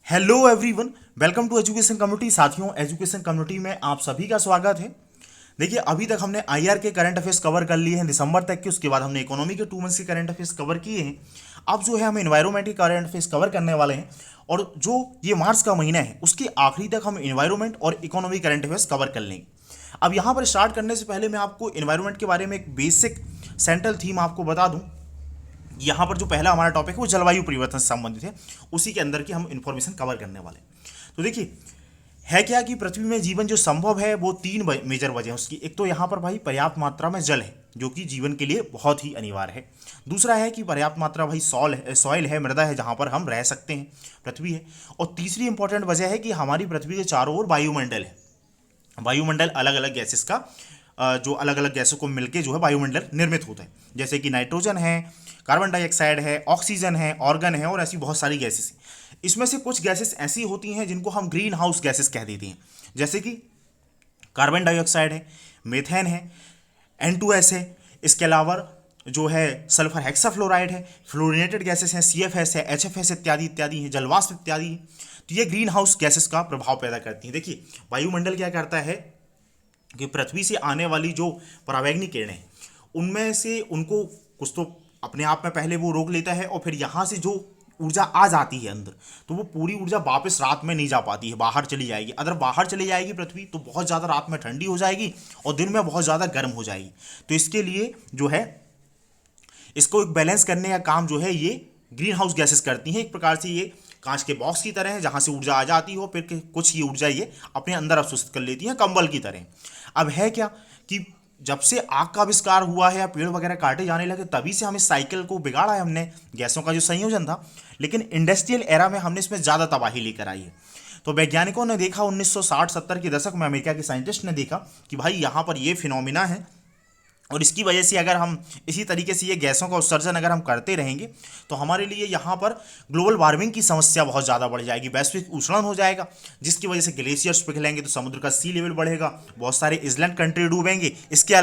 Hello everyone, welcome to education community. साथियों, education community में आप सभी का स्वागत है। देखिए, अभी तक हमने आईआर के करंट अफेयर्स कवर कर लिए हैं दिसंबर तक के। उसके बाद हमने इकोनॉमी के 2 मंथ्स के करंट अफेयर्स कवर किए हैं। अब जो है हम इन्वायरमेंट के करंट अफेयर्स कवर करने वाले हैं। और जो ये मार्च का महीना है उसके आखिरी तक हम इन्वायरमेंट और इकोनॉमी करंट अफेयर्स कवर कर लेंगे। अब यहाँ पर स्टार्ट करने से पहले मैं आपको इन्वायरमेंट के बारे में एक बेसिक सेंट्रल थीम आपको बता दूँ। यहाँ पर जो पहला हमारा टॉपिक है वो जलवायु परिवर्तन से संबंधित है। उसी के अंदर की हम इन्फॉर्मेशन कवर करने वाले हैं। तो देखिए, है क्या कि पृथ्वी में जीवन जो संभव है वो तीन मेजर वजह है उसकी। एक तो यहाँ पर भाई पर्याप्त मात्रा में जल है जो कि जीवन के लिए बहुत ही अनिवार्य है। दूसरा है कि पर्याप्त मात्रा भाई सॉइल है, मृदा है जहाँ पर हम रह सकते हैं, पृथ्वी है। और तीसरी इंपॉर्टेंट वजह है कि हमारी पृथ्वी के चारों ओर वायुमंडल है। वायुमंडल अलग अलग गैसेस का जो अलग अलग गैसों को मिलकर जो है वायुमंडल निर्मित होता है। जैसे कि नाइट्रोजन है, कार्बन डाइऑक्साइड है, ऑक्सीजन है, ऑर्गन है और ऐसी बहुत सारी गैसेस हैं। इसमें से कुछ गैसेस ऐसी होती हैं जिनको हम ग्रीन हाउस गैसेस कह देते हैं। जैसे कि कार्बन डाइऑक्साइड है, मीथेन है, N2S है। इसके अलावा जो है सल्फर हेक्साफ्लोराइड है, फ्लोरिनेटेड गैसेस हैं, CFS है, HFS इत्यादि इत्यादि है, जलवाष्प इत्यादि है। तो ये ग्रीन हाउस गैसेस का प्रभाव पैदा करती हैं। देखिए, वायुमंडल क्या करता है कि पृथ्वी से आने वाली जो परावैंगनी किरणें हैं उनमें से उनको कुछ तो अपने आप में पहले वो रोक लेता है, और फिर यहाँ से जो ऊर्जा आ जाती है अंदर, तो वो पूरी ऊर्जा वापस रात में नहीं जा पाती है, बाहर चली जाएगी। अगर बाहर चली जाएगी पृथ्वी तो बहुत ज़्यादा रात में ठंडी हो जाएगी और दिन में बहुत ज़्यादा गर्म हो जाएगी। तो इसके लिए जो है इसको एक बैलेंस करने का काम जो है ये ग्रीन हाउस गैसेस करती हैं। एक प्रकार से ये कांच के बॉक्स की तरह है जहां से ऊर्जा आ जाती हो, फिर कुछ ये ऊर्जा ये अपने अंदर अवशोषित कर लेती है, कंबल की तरह। अब है क्या कि जब से आग का आविष्कार हुआ है या पेड़ वगैरह काटे जाने लगे तभी से हम इस साइकिल को बिगाड़ा है हमने, गैसों का जो संयोजन था। लेकिन इंडस्ट्रियल एरा में हमने इसमें ज़्यादा तबाही लेकर आई है। तो वैज्ञानिकों ने देखा 1960-70 के दशक में, अमेरिका के साइंटिस्ट ने देखा कि भाई यहाँ पर ये फिनोमिना है और इसकी वजह से अगर हम इसी तरीके से ये गैसों का उत्सर्जन अगर हम करते रहेंगे तो हमारे लिए यहाँ पर ग्लोबल वार्मिंग की समस्या बहुत ज़्यादा बढ़ जाएगी, वैश्विक उष्णन हो जाएगा, जिसकी वजह से ग्लेशियर्स पिघलेंगे तो समुद्र का सी लेवल बढ़ेगा, बहुत सारे इस्लैंड कंट्री डूबेंगे। उसके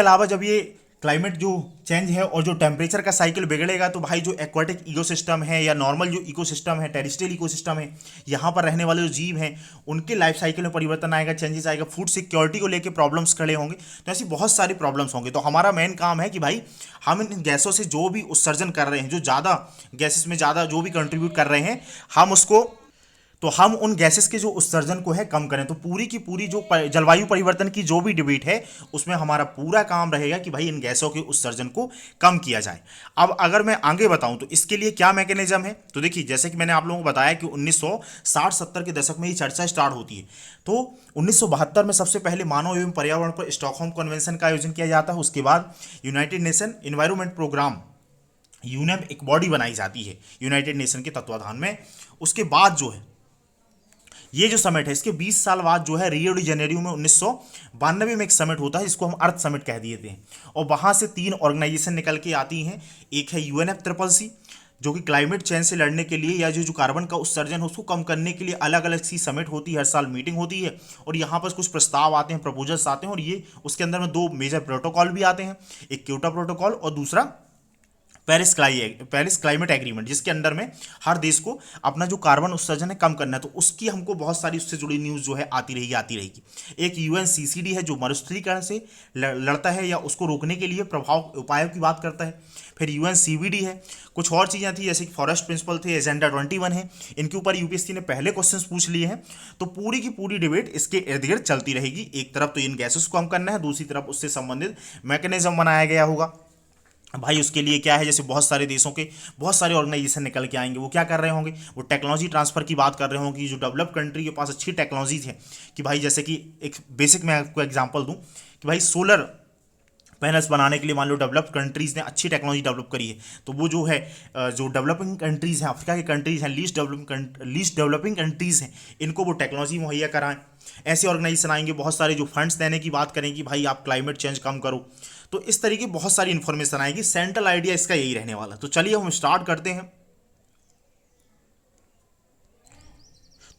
अलावा जब ये क्लाइमेट जो चेंज है और जो टेम्परेचर का साइकिल बिगड़ेगा तो भाई जो एक्वाटिक इकोसिस्टम है या नॉर्मल जो इकोसिस्टम है, टेरेस्ट्रियल इकोसिस्टम है, यहाँ पर रहने वाले जो जीव हैं उनके लाइफ साइकिल में परिवर्तन आएगा, चेंजेस आएगा, फूड सिक्योरिटी को लेके प्रॉब्लम्स खड़े होंगे। तो ऐसी बहुत सारी प्रॉब्लम्स होंगे। तो हमारा मेन काम है कि भाई हम इन गैसों से जो भी उत्सर्जन कर रहे हैं, जो ज़्यादा गैसेस में ज़्यादा जो भी कंट्रीब्यूट कर रहे हैं, हम उन गैसेस के जो उत्सर्जन को है कम करें। तो पूरी की पूरी जो जलवायु परिवर्तन की जो भी डिबेट है उसमें हमारा पूरा काम रहेगा कि भाई इन गैसों के उत्सर्जन को कम किया जाए। अब अगर मैं आगे बताऊं तो इसके लिए क्या मैकेनिज्म है, तो देखिए जैसे कि मैंने आप लोगों को बताया कि 1960-70 के दशक में ये चर्चा स्टार्ट होती है। तो 1972 में सबसे पहले मानव एवं पर्यावरण पर स्टॉकहोम कन्वेंशन का आयोजन किया जाता है। उसके बाद United Nation Environment Programme, UNEP, एक बॉडी बनाई जाती है यूनाइटेड नेशन के तत्वाधान में। उसके बाद जो है ये जो समिट है इसके 20 साल बाद जो है रियो डी जेनेरियो में 1992 में एक समिट होता है जिसको हम अर्थ समिट कह दिए थे। और वहां से 3 ऑर्गेनाइजेशन निकल के आती हैं। एक है UNFCCC जो कि क्लाइमेट चेंज से लड़ने के लिए या जो कार्बन का उत्सर्जन है उसको कम करने के लिए अलग अलग सी समिट होती है, हर साल मीटिंग होती है। और यहाँ पर कुछ प्रस्ताव आते हैं, प्रपोजल्स आते हैं, और ये उसके अंदर में 2 मेजर प्रोटोकॉल भी आते हैं, एक क्योटो प्रोटोकॉल और दूसरा पेरिस क्लाइमेट एग्रीमेंट, जिसके अंदर में हर देश को अपना जो कार्बन उत्सर्जन है कम करना है। तो उसकी हमको बहुत सारी उससे जुड़ी न्यूज़ जो है आती रहेगी। एक UNCCD है जो मरुस्थलीकरण से लड़ता है या उसको रोकने के लिए प्रभाव उपायों की बात करता है। फिर UNCVD है, कुछ और चीज़ें थी जैसे कि फॉरेस्ट प्रिंसिपल थे, एजेंडा 21 है। इनके ऊपर UPSC ने पहले क्वेश्चन पूछ लिए हैं। तो पूरी की पूरी डिबेट इसके इर्द गिर्द चलती रहेगी। एक तरफ तो इन गैसेस को कम करना है, दूसरी तरफ उससे संबंधित मैकेनिज्म बनाया गया होगा। भाई उसके लिए क्या है, जैसे बहुत सारे देशों के बहुत सारे ऑर्गेनाइजेशन निकल के आएंगे, वो क्या कर रहे होंगे, वो टेक्नोलॉजी ट्रांसफर की बात कर रहे होंगे कि जो डेवलप कंट्री के पास अच्छी टेक्नोलॉजीज है, कि भाई जैसे कि एक बेसिक मैं आपको एग्जांपल दूं कि भाई सोलर पैनल्स बनाने के लिए मान लो डेवलप्ड कंट्रीज़ ने अच्छी टेक्नोलॉजी डेवलप करी है, तो वो जो है जो डेवलपिंग कंट्रीज़ हैं, अफ्रीका की कंट्रीज़ हैं, लीस्ट डेवलपिंग कंट्रीज़ हैं, इनको वो टेक्नोलॉजी मुहैया कराएं। ऐसे ऑर्गेनाइजेशन आएंगे, बहुत सारे जो फंड्स देने की बात करें कि भाई आप क्लाइमेट चेंज कम करो। तो इस तरीके बहुत सारी इंफॉर्मेशन आएगी। सेंट्रल आइडिया इसका यही रहने वाला। तो चलिए हम स्टार्ट करते हैं।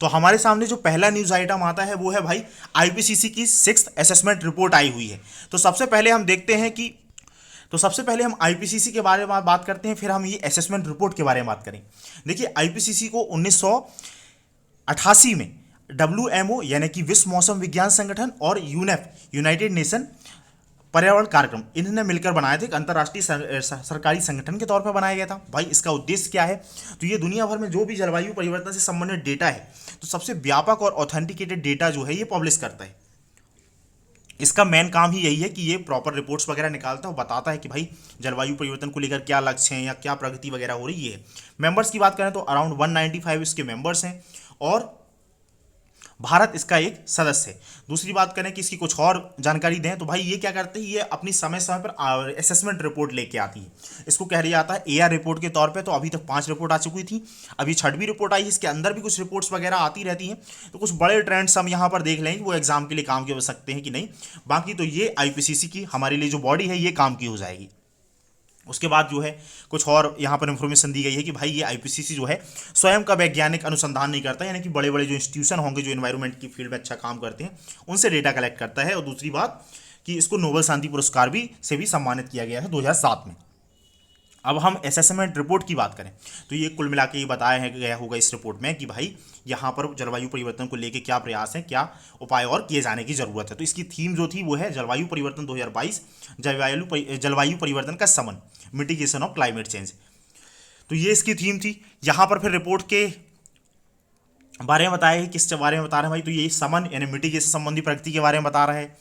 तो हमारे सामने जो पहला न्यूज आइटम आता है वो है भाई IPCC की 6th असेसमेंट रिपोर्ट आई हुई है। तो सबसे पहले हम देखते हैं कि तो सबसे पहले हम आईपीसीसी के बारे में बात करते हैं, फिर हम ये असेसमेंट रिपोर्ट के बारे में बात करें। देखिए आईपीसीसी को 1988 में डब्ल्यूएमओ यानी कि विश्व मौसम विज्ञान संगठन और यूनेप यूनाइटेड नेशन पर्यावरण कार्यक्रम इन्होंने मिलकर बनाया था, एक अंतर्राष्ट्रीय सरकारी संगठन के तौर पर बनाया गया था। भाई इसका उद्देश्य क्या है, तो ये दुनिया भर में जो भी जलवायु परिवर्तन से संबंधित डेटा है, तो सबसे व्यापक और ऑथेंटिकेटेड डेटा जो है ये पब्लिश करता है। इसका मेन काम ही यही है कि ये प्रॉपर रिपोर्ट्स वगैरह निकालता है और बताता है कि भाई जलवायु परिवर्तन को लेकर क्या लक्ष्य हैं या क्या प्रगति वगैरह हो रही है। मेंबर्स की बात करें तो अराउंड 195 इसके मेंबर्स हैं और भारत इसका एक सदस्य है। दूसरी बात करें कि इसकी कुछ और जानकारी दें तो भाई ये क्या करते हैं, ये अपनी समय समय पर असेसमेंट रिपोर्ट लेके आती है। इसको कह दिया जाता है एआर रिपोर्ट के तौर पे। तो अभी तक 5 रिपोर्ट आ चुकी थी, अभी 6वीं रिपोर्ट आई है। इसके अंदर भी कुछ रिपोर्ट्स वगैरह आती रहती हैं, तो कुछ बड़े ट्रेंड्स हम यहाँ पर देख लेंगे वो एग्जाम के लिए काम के हो सकते हैं कि नहीं। बाकी तो ये आईपीसीसी की हमारे लिए जो बॉडी है ये काम की हो जाएगी। उसके बाद जो है कुछ और यहाँ पर इंफॉर्मेशन दी गई है कि भाई ये आईपीसीसी जो है स्वयं का वैज्ञानिक अनुसंधान नहीं करता, यानी कि बड़े बड़े जो इंस्टीट्यूशन होंगे जो एनवायरनमेंट की फील्ड में अच्छा काम करते हैं उनसे डेटा कलेक्ट करता है। और दूसरी बात कि इसको नोबेल शांति पुरस्कार से भी सम्मानित किया गया है 2007 में। अब हम असेसमेंट रिपोर्ट की बात करें तो ये कुल मिला के ये बताया गया होगा इस रिपोर्ट में कि भाई यहाँ पर जलवायु परिवर्तन को लेके क्या प्रयास हैं, क्या उपाय और किए जाने की जरूरत है। तो इसकी थीम जो थी वो है जलवायु परिवर्तन 2022, जलवायु परिवर्तन का समन, मिटिगेशन ऑफ क्लाइमेट चेंज। तो ये इसकी थीम थी। यहाँ पर फिर रिपोर्ट के बारे में बताया है, किस बारे में बता रहे हैं भाई, तो ये समन यानी मिटिगेशन संबंधी प्रगति के बारे में बता रहा है।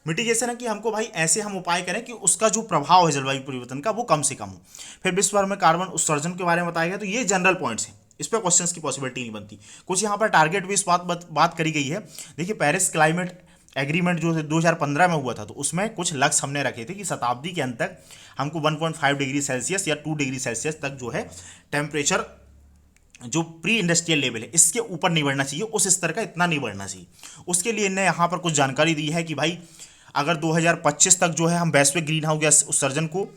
मिटिगेशन है कि हमको भाई ऐसे हम उपाय करें कि उसका जो प्रभाव है जलवायु परिवर्तन का वो कम से कम हो। फिर विश्व भर में कार्बन उत्सर्जन के बारे में बताया गया। तो ये जनरल पॉइंट्स हैं, इस पर क्वेश्चंस की पॉसिबिलिटी नहीं बनती। कुछ यहाँ पर टारगेट भी इस बात करी गई है। देखिए पेरिस क्लाइमेट एग्रीमेंट जो 2015 में हुआ था, तो उसमें कुछ लक्ष्य हमने रखे थे कि शताब्दी के अंत तक हमको 1.5 डिग्री सेल्सियस या 2 डिग्री सेल्सियस तक जो है टेम्परेचर जो प्री इंडस्ट्रियल लेवल है इसके ऊपर नहीं बढ़ना चाहिए, उस स्तर का इतना नहीं बढ़ना चाहिए। उसके लिए इन्हें यहाँ पर कुछ जानकारी दी है कि भाई अगर 2025 तक जो है हम वैश्विक ग्रीन हाउस गैस उत्सर्जन को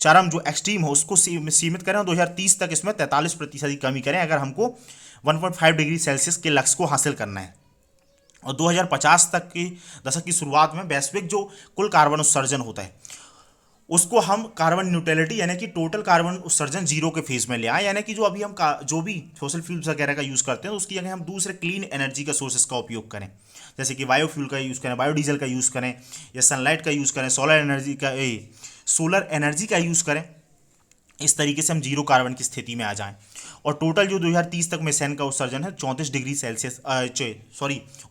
चरम जो एक्सट्रीम हो उसको सीमित करें और 2030 तक इसमें 43% की कमी करें अगर हमको 1.5 डिग्री सेल्सियस के लक्ष्य को हासिल करना है। और 2050 तक की दशक की शुरुआत में वैश्विक जो कुल कार्बन उत्सर्जन होता है उसको हम कार्बन न्यूट्रलिटी यानी कि टोटल कार्बन उत्सर्जन जीरो के फेज में ले आए, यानी कि जो अभी हम जो भी फॉसिल फ्यूल्स वगैरह का यूज़ करते हैं उसकी जगह हम दूसरे क्लीन एनर्जी का सोर्सेस का उपयोग करें, जैसे कि बायोफ्यूल का यूज़ करें, बायोडीजल का यूज़ करें या सनलाइट का यूज़ करें, सोलर एनर्जी का यूज़ करें। इस तरीके से हम जीरो कार्बन की स्थिति में आ जाएं। और टोटल जो 2030 तक मिशन का उत्सर्जन है 34 डिग्री सेल्सियस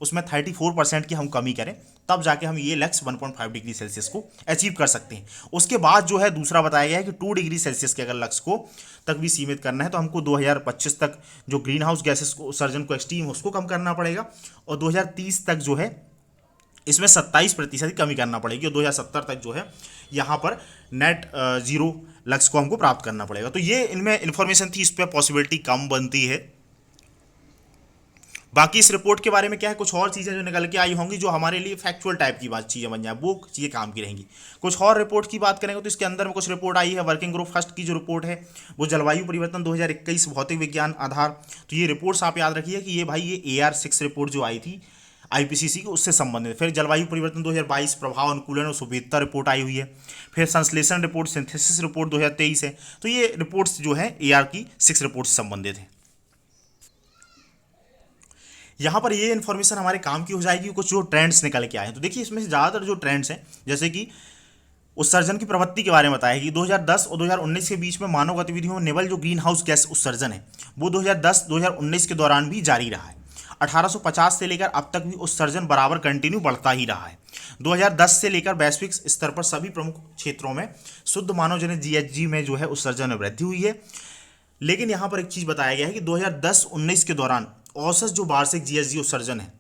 उसमें 34% की हम कमी करें, तब जाके हम ये लक्ष्य 1.5 डिग्री सेल्सियस को अचीव कर सकते हैं। उसके बाद जो है दूसरा बताया गया है कि 2 डिग्री सेल्सियस के अगर लक्ष्य को तक भी सीमित करना है तो हमको 2025 तक जो ग्रीन हाउस गैसेस को उत्सर्जन को एक्सट्रीम उसको कम करना पड़ेगा और 2030 तक जो है इसमें 27% की कमी करना पड़ेगी और 2070 तक जो है यहाँ पर नेट जीरो लक्ष्य को हमको प्राप्त करना पड़ेगा। तो ये इनमें इंफॉर्मेशन थी, इस पर पॉसिबिलिटी कम बनती है। बाकी इस रिपोर्ट के बारे में क्या है, कुछ और चीज़ें जो निकल के आई होंगी जो हमारे लिए फैक्चुअल टाइप की बात चीज़ें बन जाए, वो चीज़ें काम की रहेंगी। कुछ और रिपोर्ट की बात करेंगे तो इसके अंदर में कुछ रिपोर्ट आई है। वर्किंग ग्रुप फर्स्ट की जो रिपोर्ट है वो जलवायु परिवर्तन 2021 भौतिक विज्ञान आधार। तो ये रिपोर्ट्स आप याद रखिए कि ये भाई ये AR6 रिपोर्ट जो आई थी आईपीसीसी की उससे संबंधित। फिर जलवायु परिवर्तन 2022 प्रभाव अनुकूलन और सुभेद्यता रिपोर्ट आई हुई है। फिर संश्लेषण रिपोर्ट सिंथेसिस रिपोर्ट 2023 है। तो ये रिपोर्ट्स जो है AR की 6 रिपोर्ट से संबंधित है। यहाँ पर ये इन्फॉर्मेशन हमारे काम की हो जाएगी। कुछ जो ट्रेंड्स निकल के आए हैं तो देखिए इसमें से ज़्यादातर जो ट्रेंड्स हैं जैसे कि उत्सर्जन की प्रवृत्ति के बारे में बताया कि 2010 और 2019 के बीच में मानव गतिविधियों में निवल जो ग्रीन हाउस गैस उत्सर्जन है वो 2010-2019 के दौरान भी जारी रहा है। 1850 से लेकर अब तक भी उत्सर्जन बराबर कंटिन्यू बढ़ता ही रहा है। 2010 से लेकर वैश्विक स्तर पर सभी प्रमुख क्षेत्रों में शुद्ध मानवजनित GHG में जो है उत्सर्जन में वृद्धि हुई है। लेकिन यहाँ पर एक चीज़ बताया गया है कि 2010-19 के दौरान औसत जो वार्षिक GHG उत्सर्जन है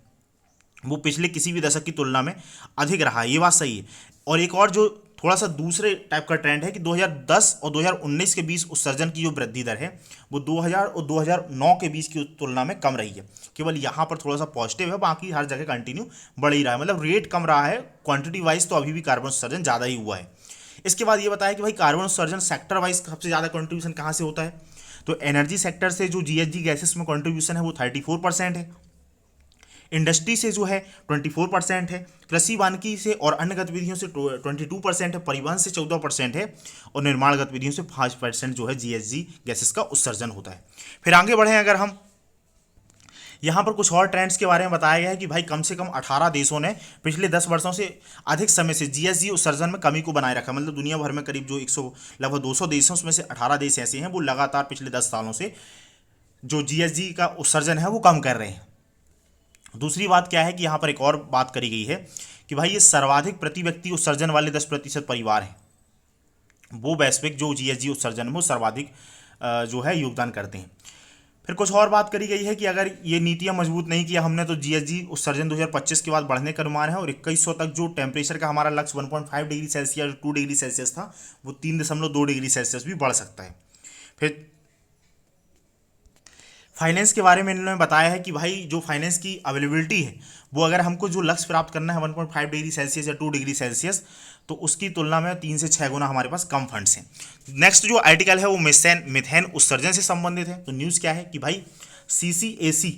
वो पिछले किसी भी दशक की तुलना में अधिक रहा है, ये बात सही है। और एक और जो थोड़ा सा दूसरे टाइप का ट्रेंड है कि 2010 और 2019 के बीच उत्सर्जन की जो वृद्धि दर है वो 2000 और 2009 के बीच की तुलना में कम रही है। केवल यहाँ पर थोड़ा सा पॉजिटिव है, बाकी हर जगह कंटिन्यू बढ़ ही रहा है, मतलब रेट कम रहा है। क्वांटिटी वाइज तो अभी भी कार्बन उत्सर्जन ज़्यादा ही हुआ है। इसके बाद ये बताया कि भाई कार्बन उत्सर्जन सेक्टर वाइज सबसे ज़्यादा कंट्रीब्यूशन कहाँ से होता है, तो एनर्जी सेक्टर से जो GHG गैसेस में कंट्रीब्यूशन है वो 34% है। इंडस्ट्री से जो है 24% है, कृषि वानिकी से और अन्य गतिविधियों से 22% है, परिवहन से 14% है और निर्माण गतिविधियों से 5% जो है जीएचजी गैसेस का उत्सर्जन होता है। फिर आगे बढ़े अगर हम, यहाँ पर कुछ और ट्रेंड्स के बारे में बताया गया है कि भाई कम से कम 18 देशों ने पिछले 10 वर्षों से अधिक समय से जीएचजी उत्सर्जन में कमी को बनाए रखा है। मतलब दुनिया भर में करीब जो 100 लगभग 200 देश हैं उसमें से 18 देश ऐसे हैं वो लगातार पिछले 10 सालों से जो जीएचजी का उत्सर्जन है वो कम कर रहे हैं। दूसरी बात क्या है कि यहाँ पर एक और बात करी गई है कि भाई ये सर्वाधिक प्रति व्यक्ति उत्सर्जन वाले 10% परिवार हैं, वो वैश्विक जो जीएचजी उत्सर्जन में वो सर्वाधिक जो है योगदान करते हैं। फिर कुछ और बात करी गई है कि अगर ये नीतियां मजबूत नहीं किया हमने तो जीएचजी उत्सर्जन 2025 के बाद बढ़ने का अनुमान है और 2100 तक जो टेम्परेचर का हमारा लक्ष्य 1.5 डिग्री सेल्सियस 2 डिग्री सेल्सियस था वो 3.2 डिग्री सेल्सियस भी बढ़ सकता है। फिर फाइनेंस के बारे में इन्होंने बताया है कि भाई जो फाइनेंस की अवेलेबिलिटी है वो अगर हमको जो लक्ष्य प्राप्त करना है 1.5 डिग्री सेल्सियस या 2 डिग्री सेल्सियस तो उसकी तुलना में 3 से 6 गुना हमारे पास कम फंड्स हैं। नेक्स्ट जो आर्टिकल है वो मिथेन उत्सर्जन से संबंधित है। तो न्यूज़ क्या है कि भाई CCAC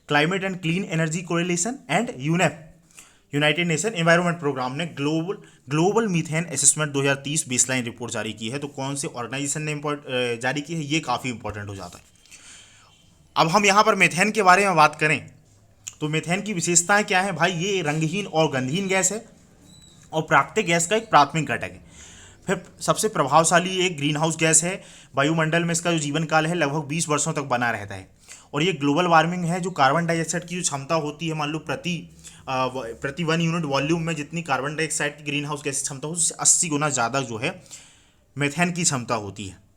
climate and clean energy correlation and UNEP united nation environment programme ने global methane assessment 2030 baseline report जारी की है। तो कौन से ऑर्गेनाइजेशन ने जारी की है ये काफ़ी इंपॉर्टेंट हो जाता है। अब हम यहाँ पर मीथेन के बारे में बात करें तो मीथेन की विशेषताएं क्या है भाई, ये रंगहीन और गंधहीन गैस है और प्राकृतिक गैस का एक प्राथमिक घटक है। फिर सबसे प्रभावशाली एक ग्रीन हाउस गैस है, वायुमंडल में इसका जो जीवन काल है लगभग 20 वर्षों तक बना रहता है और ये ग्लोबल वार्मिंग है। जो कार्बन डाइऑक्साइड की जो क्षमता होती है मान लो प्रति 1 यूनिट वॉल्यूम में जितनी कार्बन डाइऑक्साइड की ग्रीन हाउस गैस क्षमता होती है उससे 80 गुना ज़्यादा जो है मीथेन की क्षमता होती है।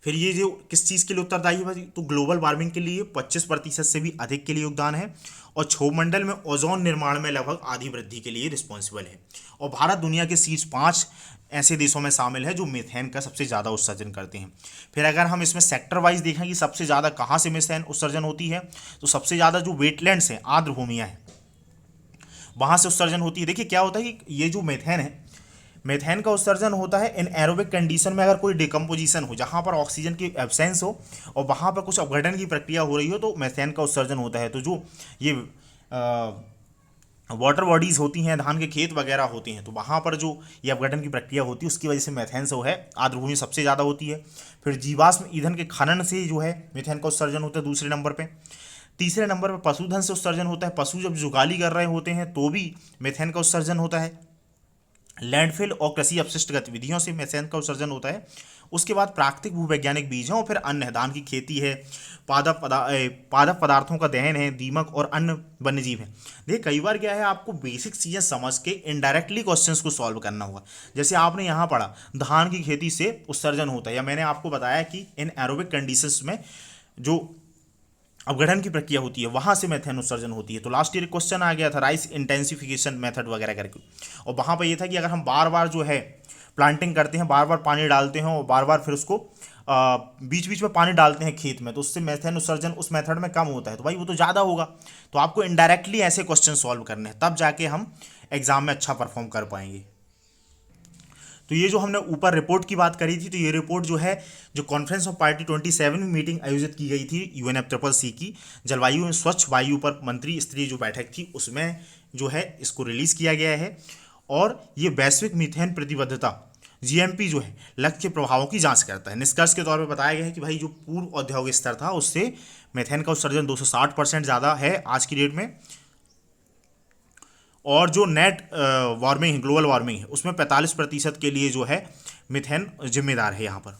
फिर ये जो किस चीज़ के लिए उत्तरदायी है भाई, तो ग्लोबल वार्मिंग के लिए 25% से भी अधिक के लिए योगदान है और क्षोभमंडल में ओजोन निर्माण में लगभग आधी वृद्धि के लिए रिस्पॉन्सिबल है। और भारत दुनिया के शीर्ष 5 ऐसे देशों में शामिल है जो मीथेन का सबसे ज़्यादा उत्सर्जन करते हैं। फिर अगर हम इसमें सेक्टर वाइज देखें कि सबसे ज़्यादा कहाँ से मीथेन उत्सर्जन होती है तो सबसे ज़्यादा जो वेटलैंड्स हैं, आर्द्र भूमियाँ हैं, वहाँ से उत्सर्जन होती है। देखिए क्या होता है कि ये जो मीथेन है, मीथेन का उत्सर्जन होता है इन एरोबिक कंडीशन में, अगर कोई डिकम्पोजिशन हो जहाँ पर ऑक्सीजन की एब्सेंस हो और वहाँ पर कुछ अपघटन की प्रक्रिया हो रही हो तो मीथेन का उत्सर्जन होता है। तो जो ये वाटर बॉडीज़ होती हैं, धान के खेत वगैरह होते हैं, तो वहाँ पर जो ये अपघटन की प्रक्रिया होती है उसकी वजह से मीथेन से वो है आर्द्रभूमि सबसे ज़्यादा होती है। फिर जीवाश्म ईंधन के खनन से जो है मीथेन का उत्सर्जन होता है दूसरे नंबर पे। तीसरे नंबर पर पशुधन से उत्सर्जन होता है, पशु जब जुगाली कर रहे होते हैं तो भी मीथेन का उत्सर्जन होता है। लैंडफिल और कृषि अपशिष्ट गतिविधियों से मीथेन का उत्सर्जन होता है। उसके बाद प्राकृतिक भूवैज्ञानिक बीज हैं और फिर अन्य धान की खेती है, पादप पदार्थों का दहन है, दीमक और अन्य वन्यजीव हैं। देखिए कई बार क्या है आपको बेसिक चीज़ें समझ के इनडायरेक्टली क्वेश्चंस को सॉल्व करना होगा। जैसे आपने यहाँ पढ़ा धान की खेती से उत्सर्जन होता है, या मैंने आपको बताया कि इन एरोबिक कंडीशंस में जो अपघटन की प्रक्रिया होती है वहाँ से मीथेन उत्सर्जन होती है। तो लास्ट ईयर क्वेश्चन आ गया था राइस इंटेंसिफिकेशन मेथड वगैरह करके, और वहाँ पर ये था कि अगर हम बार बार जो है प्लांटिंग करते हैं, बार बार पानी डालते हैं और बार बार फिर उसको बीच बीच में पानी डालते हैं खेत में, तो उससे मीथेन उत्सर्जन उस मेथड में कम होता है। तो भाई वो तो ज़्यादा होगा। तो आपको इनडायरेक्टली ऐसे क्वेश्चन सॉल्व करने हैं, तब जाके हम एग्जाम में अच्छा परफॉर्म कर पाएंगे। तो ये जो हमने ऊपर रिपोर्ट की बात करी थी, तो ये रिपोर्ट जो है जो कॉन्फ्रेंस ऑफ पार्टी 27वीं मीटिंग आयोजित की गई थी UNFCCC की जलवायु एवं स्वच्छ वायु पर मंत्री स्तरीय जो बैठक थी उसमें जो है इसको रिलीज़ किया गया है। और ये वैश्विक मीथेन प्रतिबद्धता GMP जो है लक्ष्य के प्रभावों की जांच करता है। निष्कर्ष के तौर पर बताया गया है कि भाई जो पूर्व औद्योगिक स्तर था उससे मीथेन का उत्सर्जन 260% ज़्यादा है आज की डेट में, और जो नेट वार्मिंग ग्लोबल वार्मिंग है उसमें 45% के लिए जो है मीथेन जिम्मेदार है यहाँ पर।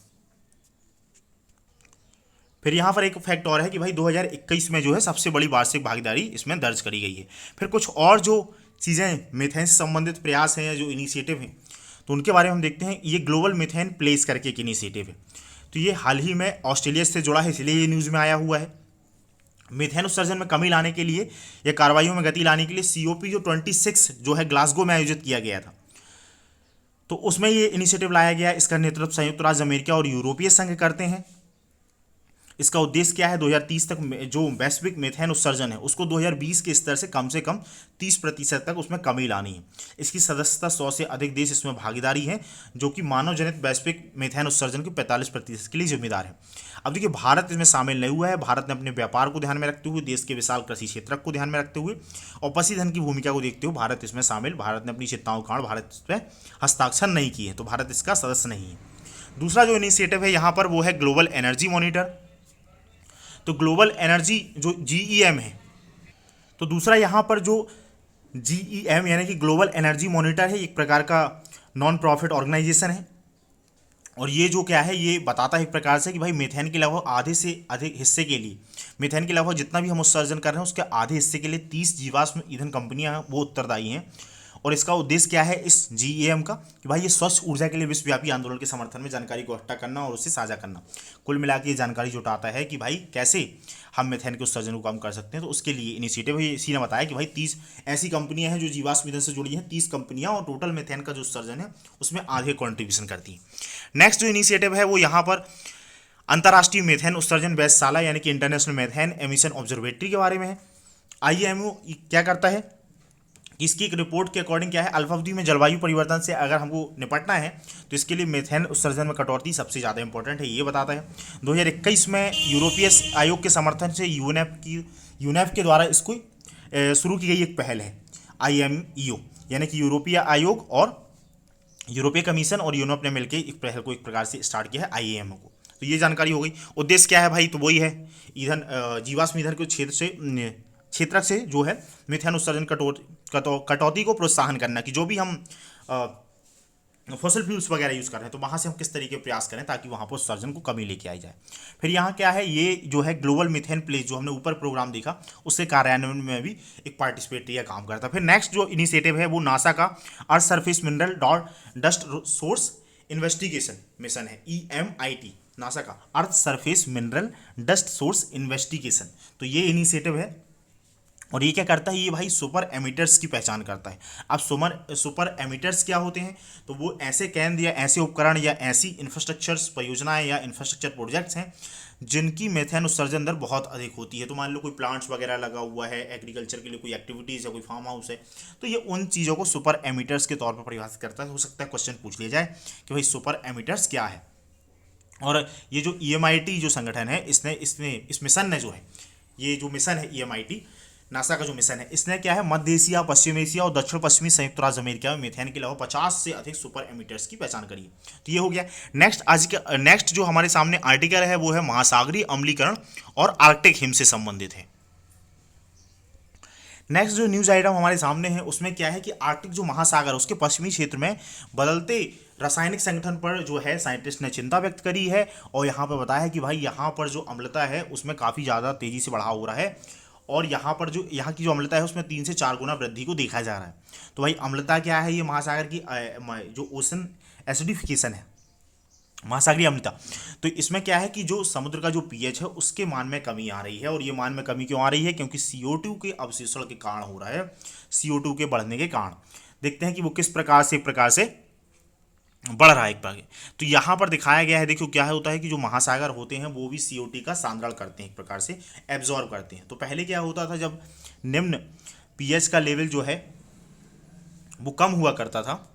फिर यहाँ पर एक फैक्ट और है कि भाई 2021 में जो है सबसे बड़ी वार्षिक भागीदारी इसमें दर्ज करी गई है। फिर कुछ और जो चीज़ें मीथेन से संबंधित प्रयास हैं या जो इनिशिएटिव हैं तो उनके बारे में हम देखते हैं। ये ग्लोबल मीथेन प्लेस करके एक इनिशिएटिव है, तो ये हाल ही में ऑस्ट्रेलिया से जुड़ा है इसलिए ये न्यूज़ में आया हुआ है। मीथेन उत्सर्जन में कमी लाने के लिए या कार्रवाइयों में गति लाने के लिए COP जो 26 जो है ग्लासगो में आयोजित किया गया था, तो उसमें ये इनिशिएटिव लाया गया। इसका नेतृत्व संयुक्त राज्य अमेरिका और यूरोपीय संघ करते हैं। इसका उद्देश्य क्या है, 2030 तक जो वैश्विक मीथेन उत्सर्जन है उसको 2020 के स्तर से कम 30% तक उसमें कमी लानी है। इसकी सदस्यता 100 से अधिक देश इसमें भागीदारी है, जो कि मानव जनित वैश्विक मीथेन उत्सर्जन के 45% के लिए जिम्मेदार है। अब देखिए, भारत इसमें शामिल नहीं हुआ है। भारत ने अपने व्यापार को ध्यान में रखते हुए, देश के विशाल कृषि क्षेत्र को ध्यान में रखते हुए और पशुधन की भूमिका को देखते हुए भारत इसमें शामिल, भारत ने अपनी चिंताओं के कारण भारत इस पर हस्ताक्षर नहीं किए हैं, तो भारत इसका सदस्य नहीं है। दूसरा जो इनिशिएटिव है यहाँ पर वो है ग्लोबल एनर्जी मॉनिटर। तो ग्लोबल एनर्जी जो जीईएम है, तो दूसरा यहाँ पर जो जीईएम यानी कि ग्लोबल एनर्जी मॉनिटर है, एक प्रकार का नॉन प्रॉफिट ऑर्गेनाइजेशन है। और ये जो क्या है, ये बताता है एक प्रकार से कि भाई मीथेन के लगभग आधे से अधिक हिस्से के लिए, मीथेन के लगभग जितना भी हम उत्सर्जन कर रहे हैं उसके आधे हिस्से के लिए 30 जीवाश्म ईंधन कंपनियां हैं वो उत्तरदायी हैं। और इसका उद्देश्य क्या है इस जीईएम का, कि भाई ये स्वच्छ ऊर्जा के लिए विश्वव्यापी आंदोलन के समर्थन में जानकारी को इकट्ठा करना और उसे साझा करना। कुल मिला के ये जानकारी जुटाता है कि भाई कैसे हम मीथेन के उत्सर्जन को कम कर सकते हैं। तो उसके लिए इनिशिएटिव है। इसी ने बताया कि भाई 30 ऐसी कंपनियां हैं जो जीवाश्म ईंधन से जुड़ी हैं, 30 कंपनियां, और टोटल मीथेन का जो उत्सर्जन है उसमें आधे कॉन्ट्रीब्यूशन करती हैं। नेक्स्ट जो इनिशिएटिव है वो यहाँ पर अंतर्राष्ट्रीय मीथेन उत्सर्जन वेधशाला यानी कि इंटरनेशनल मीथेन एमिशन ऑब्जर्वेटरी के बारे में है। आईएमओ क्या करता है कि इसकी एक रिपोर्ट के अकॉर्डिंग क्या है, अल्पावधि में जलवायु परिवर्तन से अगर हमको निपटना है तो इसके लिए मीथेन उत्सर्जन में कटौती सबसे ज़्यादा इंपॉर्टेंट है, ये बताता है। 2021 में यूरोपीय आयोग के समर्थन से यूनेप के द्वारा इसको शुरू की गई एक पहल है IMEO, यानी कि यूरोपीय आयोग और यूरोपीय कमीशन और यूरोप ने मिलकर एक पहल को एक प्रकार से स्टार्ट किया है IAMO को। तो ये जानकारी हो गई। उद्देश्य क्या है भाई, तो वही है ईंधन जीवाश्म ईंधन के क्षेत्र से जो है मीथेन उत्सर्जन कटौती को प्रोत्साहन करना, कि जो भी हम फॉसिल फ्यूल्स वगैरह यूज़ कर रहे हैं तो वहाँ से हम किस तरीके प्रयास करें ताकि वहाँ पर उत्सर्जन को कमी लेके आई जाए। फिर यहाँ क्या है, ये जो है ग्लोबल मीथेन प्लेस जो हमने ऊपर प्रोग्राम देखा उसके कार्यान्वयन में भी एक पार्टिसिपेट या काम करता है। फिर नेक्स्ट जो इनिशिएटिव है वो नासा का earth surface mineral dust source investigation mission है, EMIT, नासा का earth surface mineral dust source investigation. तो ये इनिशिएटिव है और ये क्या करता है, ये भाई सुपर एमिटर्स की पहचान करता है। अब सुपर एमिटर्स क्या होते हैं, तो वो ऐसे केंद्र या ऐसे उपकरण या ऐसी इंफ्रास्ट्रक्चर परियोजनाएं या इंफ्रास्ट्रक्चर प्रोजेक्ट्स हैं जिनकी मीथेन उत्सर्जन दर बहुत अधिक होती है। तो मान लो कोई प्लांट्स वगैरह लगा हुआ है, एग्रीकल्चर के लिए कोई एक्टिविटीज़ या कोई फार्म हाउस है, तो ये उन चीज़ों को सुपर एमिटर्स के तौर पर परिभाषित करता है। हो सकता है क्वेश्चन पूछ लिया जाए कि भाई सुपर एमिटर्स क्या है। और ये जो EMIT जो संगठन है इस मिशन ने जो है, ये जो मिशन है EMIT नासा का जो मिशन है, इसने क्या है मध्य एशिया, पश्चिम एशिया और दक्षिण पश्चिमी संयुक्त राज्य अमेरिका में मीथेन के अलावा 50 से अधिक सुपर एमिटर्स की पहचान करी है। तो ये हो गया। नेक्स्ट जो हमारे सामने आर्टिकल है वो है महासागरीय अम्लीकरण और आर्कटिक हिम से संबंधित है। नेक्स्ट जो न्यूज आइटम हमारे सामने है उसमें क्या है कि आर्कटिक जो महासागर उसके पश्चिमी क्षेत्र में बदलते रासायनिक संगठन पर जो है साइंटिस्ट ने चिंता व्यक्त करी है और यहाँ पर बताया है कि भाई यहाँ पर जो अम्लता है उसमें काफ़ी ज़्यादा तेज़ी से बढ़ाव हो रहा है और यहाँ की जो अम्लता है उसमें 3 से 4 गुना वृद्धि को देखा जा रहा है। तो भाई अम्लता क्या है, ये महासागर की जो ओशन एसिडिफिकेशन है, महासागरीय अम्लता। तो इसमें क्या है कि जो समुद्र का जो pH है उसके मान में कमी आ रही है। और ये मान में कमी क्यों आ रही है, क्योंकि CO2 के अवशोषण के कारण हो रहा है, CO2 के बढ़ने के कारण। देखते हैं कि वो किस प्रकार से बढ़ रहा है एक प्रकार। तो यहाँ पर दिखाया गया है, देखो क्या होता है कि जो महासागर होते हैं वो भी CO2 का सांद्रण करते हैं, एक प्रकार से एब्जॉर्ब करते हैं। तो पहले क्या होता था, जब निम्न pH का लेवल जो है वो कम हुआ करता था,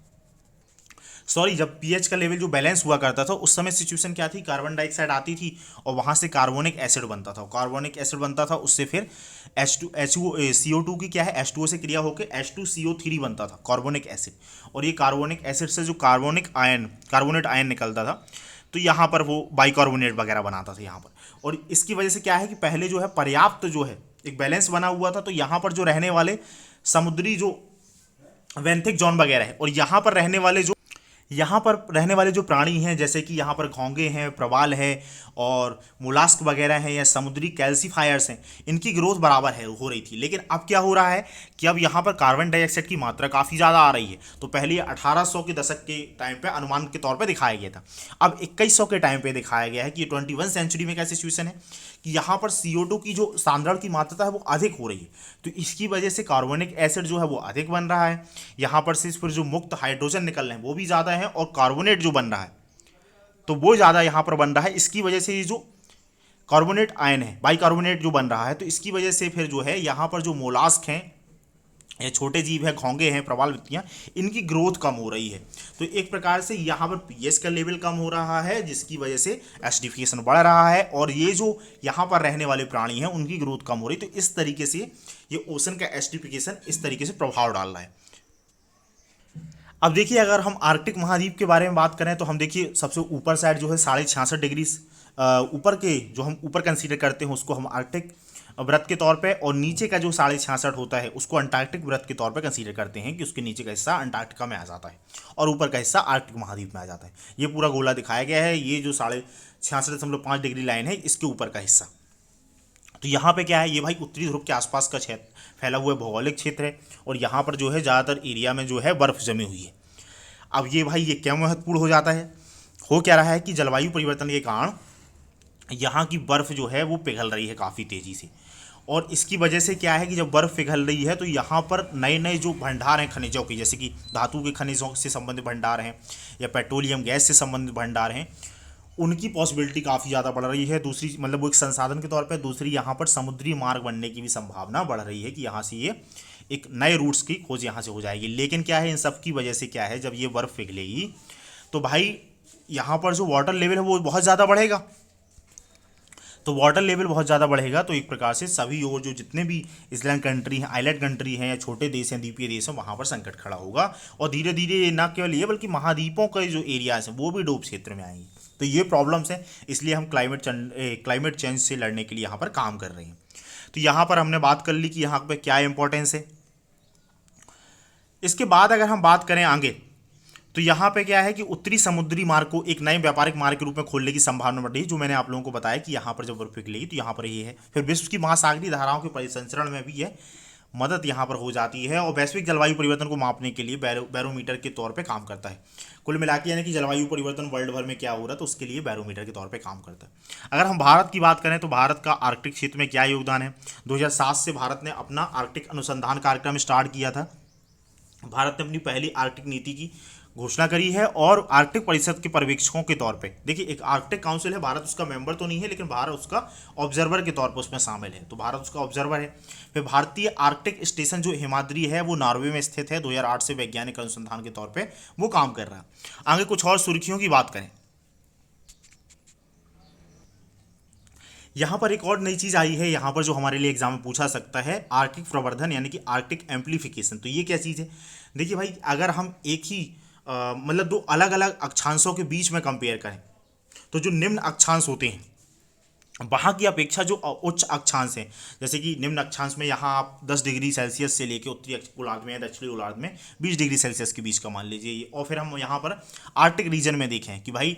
जब pH का लेवल जो बैलेंस हुआ करता था उस समय सिचुएशन क्या थी, कार्बन डाइऑक्साइड आती थी और वहाँ से कार्बोनिक एसिड बनता था, उससे फिर CO2 की क्या है H2O से क्रिया होकर H2CO3 बनता था, कार्बोनिक एसिड। और ये कार्बोनिक एसिड से जो कार्बोनेट आयन निकलता था तो यहाँ पर वो बाइकार्बोनेट वगैरह बनाता था यहाँ पर। और इसकी वजह से क्या है कि पहले जो है पर्याप्त जो है एक बैलेंस बना हुआ था। तो यहाँ पर जो रहने वाले समुद्री जो वेंथिक जोन वगैरह है और यहाँ पर रहने वाले जो प्राणी हैं, जैसे कि यहाँ पर घोंगे हैं, प्रवाल है और मोलास्क वगैरह हैं या समुद्री कैल्सीफायर्स हैं, इनकी ग्रोथ बराबर हो रही थी। लेकिन अब क्या हो रहा है कि अब यहाँ पर कार्बन डाइऑक्साइड की मात्रा काफ़ी ज़्यादा आ रही है। तो पहले 1800 के दशक के टाइम पे अनुमान के तौर पे दिखाया गया था, अब 2100 के टाइम पे दिखाया गया है कि 21 सेंचुरी में क्या सिचुएशन है कि यहाँ पर CO2 की जो सांद्रण की मात्रा है वो अधिक हो रही है। तो इसकी वजह से कार्बोनिक एसिड जो है वो अधिक बन रहा है, यहाँ पर से फिर जो मुक्त हाइड्रोजन निकल रहे हैं वो भी ज़्यादा है और कार्बोनेट जो बन रहा है तो वो ज़्यादा यहाँ पर बन रहा है। इसकी वजह से ये जो कार्बोनेट आयन है, बाइकार्बोनेट जो बन रहा है, तो इसकी वजह से फिर जो है यहाँ पर जो मोलास्क हैं या छोटे जीव हैं, घोंगे हैं, प्रवाल वृत्तियाँ, इनकी ग्रोथ कम हो रही है। तो एक प्रकार से यहाँ पर पीएच का लेवल कम हो रहा है, जिसकी वजह से एसिडिफिकेशन बढ़ रहा है, और ये जो यहाँ पर रहने वाले प्राणी हैं उनकी ग्रोथ कम हो रही है। तो इस तरीके से ये ओशन का एसिडिफिकेशन इस तरीके से प्रभाव डाल रहा है। अब देखिए, अगर हम आर्कटिक महाद्वीप के बारे में बात करें तो हम देखिए सबसे ऊपर साइड जो है 66.5 डिग्री ऊपर के जो हम ऊपर कंसीडर करते हैं उसको हम आर्कटिक व्रत के तौर पे, और नीचे का जो 66.5 होता है उसको अंटार्कटिक व्रत के तौर पे कंसीडर करते हैं कि उसके नीचे का हिस्सा अंटार्कटिका में आ जाता है और ऊपर का हिस्सा आर्कटिक महाद्वीप में आ जाता है। ये पूरा गोला दिखाया गया है, ये जो 66.5 डिग्री लाइन है इसके ऊपर का हिस्सा। तो यहाँ पे क्या है, ये भाई उत्तरी ध्रुव के आसपास का क्षेत्र फैला हुआ भौगोलिक क्षेत्र है, और यहाँ पर जो है ज़्यादातर एरिया में जो है बर्फ़ जमी हुई है। अब ये भाई ये क्या महत्वपूर्ण हो जाता है, हो क्या रहा है कि जलवायु परिवर्तन के कारण यहाँ की बर्फ़ जो है वो पिघल रही है काफ़ी तेज़ी से, और इसकी वजह से क्या है कि जब बर्फ़ पिघल रही है तो यहाँ पर नए नए जो भंडार हैं खनिजों के, जैसे कि धातु के खनिजों से संबंधित भंडार हैं या पेट्रोलियम गैस से संबंधित भंडार हैं, उनकी पॉसिबिलिटी काफ़ी ज़्यादा बढ़ रही है। दूसरी मतलब वो एक संसाधन के तौर पे, दूसरी यहाँ पर समुद्री मार्ग बनने की भी संभावना बढ़ रही है कि यहाँ से ये एक नए रूट्स की खोज यहाँ से हो जाएगी। लेकिन क्या है, इन सब की वजह से क्या है, जब ये बर्फ़ पिघलेगी तो भाई यहाँ पर जो वाटर लेवल है वो बहुत ज़्यादा बढ़ेगा। तो वाटर लेवल बहुत ज़्यादा बढ़ेगा, तो एक प्रकार से सभी और जो जितने भी इसलैंड कंट्री हैं, आइलैंड कंट्री हैं या छोटे देश हैं, द्वीपीय देश हैं, वहाँ पर संकट खड़ा होगा, और धीरे धीरे न केवल ये बल्कि महाद्वीपों के जो एरियाज हैं वो भी डूब क्षेत्र में आएंगे। तो ये प्रॉब्लम्स हैं, इसलिए हम क्लाइमेट चेंज से लड़ने के लिए यहाँ पर काम कर रहे हैं। तो यहाँ पर हमने बात कर ली कि यहाँ पर क्या इंपॉर्टेंस है। इसके बाद अगर हम बात करें आगे, तो यहाँ पे क्या है कि उत्तरी समुद्री मार्ग को एक नए व्यापारिक मार्ग के रूप में खोलने की संभावना बढ़ रही है, जो मैंने आप लोगों को बताया कि यहाँ पर जब बर्फ पिघलेगी तो यहाँ पर ये है। फिर विश्व की महासागरीय धाराओं के परिसंचरण में भी यह मदद यहाँ पर हो जाती है, और वैश्विक जलवायु परिवर्तन को मापने के लिए बैरोमीटर के तौर पर काम करता है। कुल मिला के यानी कि जलवायु परिवर्तन वर्ल्ड भर में क्या हो रहा है तो उसके लिए बैरोमीटर के तौर पे काम करता है। अगर हम भारत की बात करें तो भारत का आर्कटिक क्षेत्र में क्या योगदान है। 2007 से भारत ने अपना आर्कटिक अनुसंधान कार्यक्रम स्टार्ट किया था। भारत ने अपनी पहली आर्कटिक नीति की घोषणा करी है, और आर्कटिक परिषद के पर्यवेक्षकों के तौर पे, देखिए एक आर्कटिक काउंसिल है, भारत उसका मेंबर तो नहीं है लेकिन भारत उसका ऑब्जर्वर के तौर पर उसमें शामिल है, तो भारत उसका ऑब्जर्वर है। फिर भारतीय आर्कटिक स्टेशन जो हिमाद्री है वो नॉर्वे में स्थित है, 2008 से वैज्ञानिक अनुसंधान के तौर पर वो काम कर रहा है। आगे कुछ और सुर्खियों की बात करें, यहाँ पर एक और नई चीज़ आई है, यहाँ पर जो हमारे लिए एग्जाम में पूछा सकता है, आर्कटिक प्रवर्धन यानी कि आर्कटिक एम्प्लीफिकेशन। तो ये क्या चीज़ है, देखिए भाई अगर हम एक ही मतलब दो अलग अलग अक्षांशों के बीच में कंपेयर करें तो जो निम्न अक्षांश होते हैं वहाँ की अपेक्षा जो उच्च अक्षांश हैं, जैसे कि निम्न अक्षांश में यहाँ आप 10 डिग्री सेल्सियस से लेकर उत्तरी गोलार्ध में या दक्षिणी गोलार्ध में 20 डिग्री सेल्सियस के बीच का मान लीजिए, और फिर हम यहाँ पर आर्कटिक रीजन में देखें कि भाई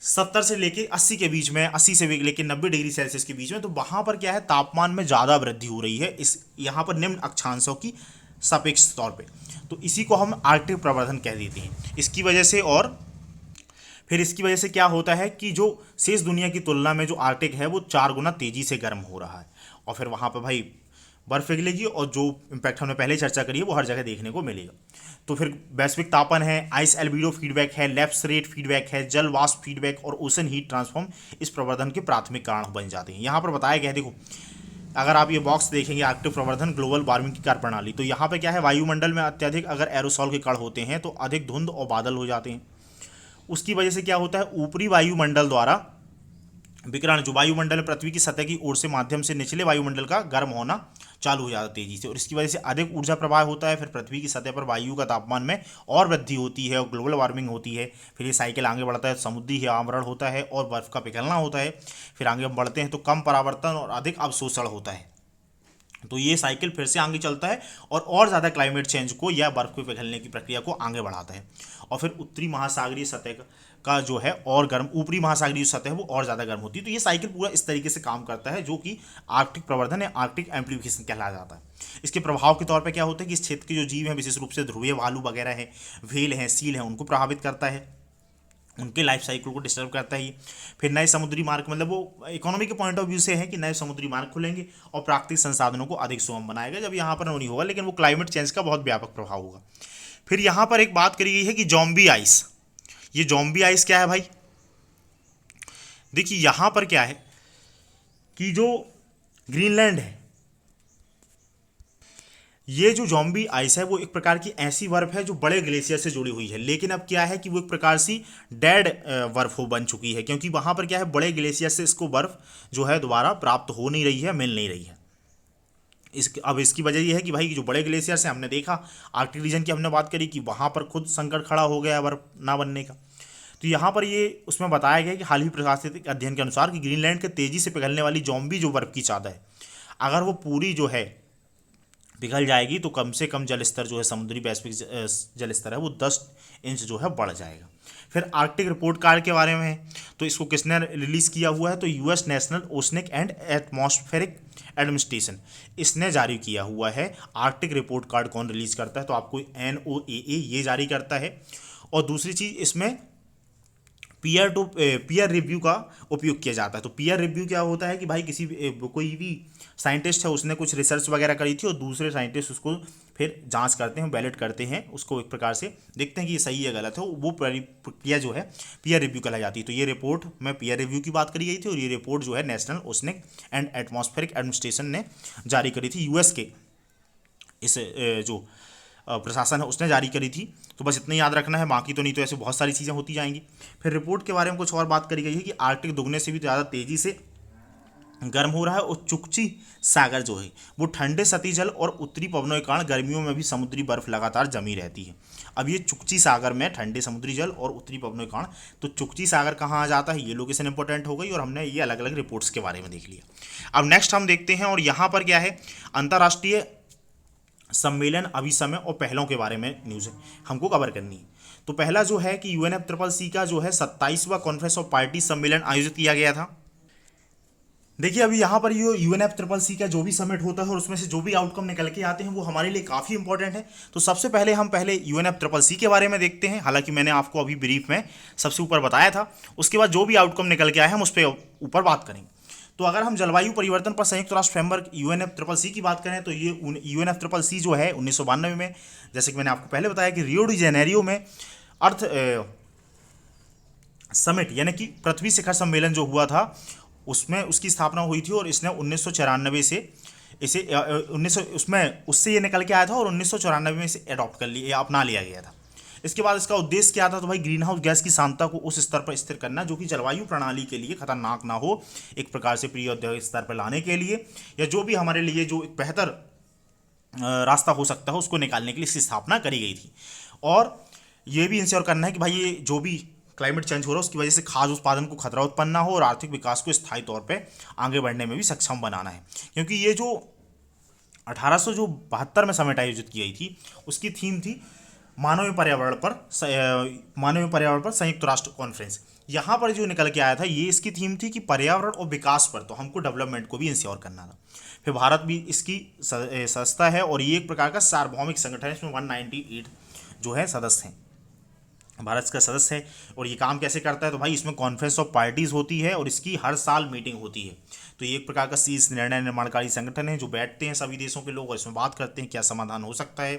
70 से लेके 80 के बीच में, 80 से लेके 90 डिग्री सेल्सियस के बीच में, तो वहाँ पर क्या है तापमान में ज़्यादा वृद्धि हो रही है इस यहाँ पर निम्न अक्षांशों की सापेक्ष तौर पे। तो इसी को हम आर्कटिक प्रवर्धन कह देते हैं इसकी वजह से। और फिर इसकी वजह से क्या होता है कि जो शेष दुनिया की तुलना में जो आर्कटिक है वो 4 गुना तेज़ी से गर्म हो रहा है, और फिर वहाँ पर भाई बर्फ पिघलेगी, और जो इम्पैक्ट हमने पहले चर्चा करी है वो हर जगह देखने को मिलेगा। तो फिर वैश्विक तापन है, आइस एल्बिडो फीडबैक है, लैप्स रेट फीडबैक है, जल वाष्प फीडबैक और ओशन हीट ट्रांसफॉर्म इस प्रवर्धन के प्राथमिक कारण बन जाते हैं। यहाँ पर बताया गया है, देखो अगर आप ये बॉक्स देखेंगे आर्कटिक प्रवर्धन ग्लोबल वार्मिंग की कार्यप्रणाली, तो यहाँ पे क्या है, वायुमंडल में अत्यधिक अगर एरोसॉल के कण होते हैं तो अधिक धुंध और बादल हो जाते हैं। उसकी वजह से क्या होता है, ऊपरी वायुमंडल द्वारा विकिरण जो वायुमंडल में पृथ्वी की सतह की ओर से माध्यम से निचले वायुमंडल का गर्म होना चालू हो जाता है तेजी से, और इसकी वजह से अधिक ऊर्जा प्रवाह होता है। फिर पृथ्वी की सतह पर वायु का तापमान में और वृद्धि होती है और ग्लोबल वार्मिंग होती है। फिर ये साइकिल आगे बढ़ता है, समुद्री आवरण होता है और बर्फ का पिघलना होता है। फिर आगे हम बढ़ते हैं तो कम परावर्तन और अधिक अवशोषण होता है। तो ये साइकिल फिर से आगे चलता है और ज़्यादा क्लाइमेट चेंज को या बर्फ को पिघलने की प्रक्रिया को आगे बढ़ाता है। और फिर उत्तरी महासागरीय सतह का जो है और गर्म, ऊपरी महासागरीय सतह वो और ज़्यादा गर्म होती है। तो ये साइकिल पूरा इस तरीके से काम करता है, जो कि आर्कटिक प्रवर्धन या आर्कटिक एम्प्लीफिकेशन कहलाया जाता है। इसके प्रभाव के तौर पे क्या होता है कि इस क्षेत्र के जो जीव हैं, विशेष रूप से ध्रुवीय भालू वगैरह हैं, व्हेल हैं, सील हैं, उनको प्रभावित करता है, उनके लाइफ साइकिल को डिस्टर्ब करता है ये। फिर नए समुद्री मार्ग, मतलब वो इकोनॉमी के पॉइंट ऑफ व्यू से है कि नए समुद्री मार्ग खुलेंगे और प्राकृतिक संसाधनों को अधिक सुगम बनाएगा, जब यहाँ पर नहीं होगा, लेकिन वो क्लाइमेट चेंज का बहुत व्यापक प्रभाव होगा। फिर यहाँ पर एक बात करी गई है कि ज़ॉम्बी आइस। ये ज़ॉम्बी आइस क्या है भाई, देखिए यहाँ पर क्या है कि जो ग्रीनलैंड है, ये जो जॉम्बी आइस है वो एक प्रकार की ऐसी बर्फ है जो बड़े ग्लेशियर से जुड़ी हुई है, लेकिन अब क्या है कि वो एक प्रकार सी डेड बर्फ हो बन चुकी है, क्योंकि वहां पर क्या है, बड़े ग्लेशियर से इसको बर्फ जो है दोबारा प्राप्त हो नहीं रही है, मिल नहीं रही है। अब इसकी वजह यह है कि भाई जो बड़े ग्लेशियर से हमने देखा, आर्कटिक रीजन की हमने बात करी कि वहां पर खुद संकट खड़ा हो गया बर्फ ना बनने का। तो यहाँ पर ये उसमें बताया गया कि हाल ही प्रकाशित अध्ययन के अनुसार कि ग्रीनलैंड के तेजी से पिघलने वाली जॉम्बी जो बर्फ की चादर है, अगर वो पूरी जो है पिघल जाएगी तो कम से कम जल स्तर जो है, समुद्री वैश्विक जल स्तर है वो 10 इंच जो है बढ़ जाएगा। फिर आर्कटिक रिपोर्ट कार्ड के बारे में है, तो इसको किसने रिलीज किया हुआ है, तो US national oceanic and atmospheric administration, इसने जारी किया हुआ है। आर्कटिक रिपोर्ट कार्ड कौन रिलीज करता है, तो आपको NOAA ये जारी करता है। और दूसरी चीज़, इसमें पीयर रिव्यू का उपयोग किया जाता है। तो पीयर रिव्यू क्या होता है कि भाई कोई भी साइंटिस्ट है, उसने कुछ रिसर्च वगैरह करी थी और दूसरे साइंटिस्ट उसको फिर जांच करते हैं, वैलिड करते हैं, उसको एक प्रकार से देखते हैं कि ये सही है गलत है, वो प्रक्रिया जो है पीयर रिव्यू कहलाई जाती है। तो ये रिपोर्ट में पीयर रिव्यू की बात करी गई थी और ये रिपोर्ट जो है national oceanic and atmospheric administration ने जारी करी थी, यूएस के इस जो प्रशासन है उसने जारी करी थी। तो बस इतना याद रखना है, बाकी तो नहीं तो ऐसे बहुत सारी चीज़ें होती जाएंगी। फिर रिपोर्ट के बारे में कुछ और बात करी गई है कि आर्कटिक दुगने से भी ज़्यादा तेज़ी से गर्म हो रहा है और चुकची सागर जो है वो ठंडे सतही जल और उत्तरी पवनों के कारण गर्मियों में भी समुद्री बर्फ लगातार जमी रहती है। अब ये चुकची सागर में ठंडे समुद्री जल और उत्तरी पवनों के कारण, तो चुकची सागर कहाँ आ जाता है, ये लोकेशन इंपॉर्टेंट हो गई और हमने ये अलग अलग रिपोर्ट्स के बारे में देख लिया। अब नेक्स्ट हम देखते हैं, और यहाँ पर क्या है, अंतर्राष्ट्रीय सम्मेलन अभी समय और पहलों के बारे में न्यूज़ हमको कवर करनी है। तो पहला जो है कि UNFCCC का जो है 27वां कॉन्फ्रेंस ऑफ पार्टी सम्मेलन आयोजित किया गया था। देखिए अभी यहाँ पर ये UNFCCC का जो भी समिट होता है और उसमें से जो भी आउटकम निकल के आते हैं वो हमारे लिए काफ़ी इंपॉर्टेंट है। तो सबसे पहले हम UNFCCC के बारे में देखते हैं, हालांकि मैंने आपको अभी ब्रीफ में सबसे ऊपर बताया था। उसके बाद जो भी आउटकम निकल के आए हम उस पर ऊपर बात करेंगे। तो अगर हम जलवायु परिवर्तन पर संयुक्त राष्ट्र फ्रेमवर्क UNFCCC की बात करें, तो ये UNFCCC जो है 1992 में, जैसे कि मैंने आपको पहले बताया कि रियो डी जेनेरियो में अर्थ समिट यानी कि पृथ्वी शिखर सम्मेलन जो हुआ था उसमें उसकी स्थापना हुई थी, और इसने 1994 से इसे 1900 उसमें उससे ये निकल के आया था और 1994 में इसे अडॉप्ट कर लिया, अपना लिया गया था। इसके बाद इसका उद्देश्य क्या था, तो भाई ग्रीन हाउस गैस की सांद्रता को उस स्तर पर स्थिर करना जो कि जलवायु प्रणाली के लिए खतरनाक ना हो, एक प्रकार से प्रिय औद्योगिक स्तर पर लाने के लिए, या जो भी हमारे लिए जो एक बेहतर रास्ता हो सकता है उसको निकालने के लिए इसकी स्थापना करी गई थी। और ये भी इंश्योर करना है कि भाई ये जो भी क्लाइमेट चेंज हो रहा है उसकी वजह से खाद्य उत्पादन को खतरा उत्पन्न ना हो और आर्थिक विकास को स्थायी तौर पे आगे बढ़ने में भी सक्षम बनाना है। क्योंकि ये जो 1872 में समिट आयोजित की गई थी उसकी थीम थी मानवीय पर्यावरण पर संयुक्त राष्ट्र कॉन्फ्रेंस। यहाँ पर जो निकल के आया था ये इसकी थीम थी कि पर्यावरण और विकास पर, तो हमको डेवलपमेंट को भी इंश्योर करना था। फिर भारत भी इसकी संस्था है और ये एक प्रकार का सार्वभौमिक संगठन है, इसमें 198 जो है सदस्य हैं, भारत का सदस्य है। और ये काम कैसे करता है, तो भाई इसमें कॉन्फ्रेंस ऑफ पार्टीज होती है और इसकी हर साल मीटिंग होती है। तो ये एक प्रकार का शीर्ष निर्णय निर्माणकारी संगठन है जो बैठते हैं सभी देशों के लोग और इसमें बात करते हैं क्या समाधान हो सकता है,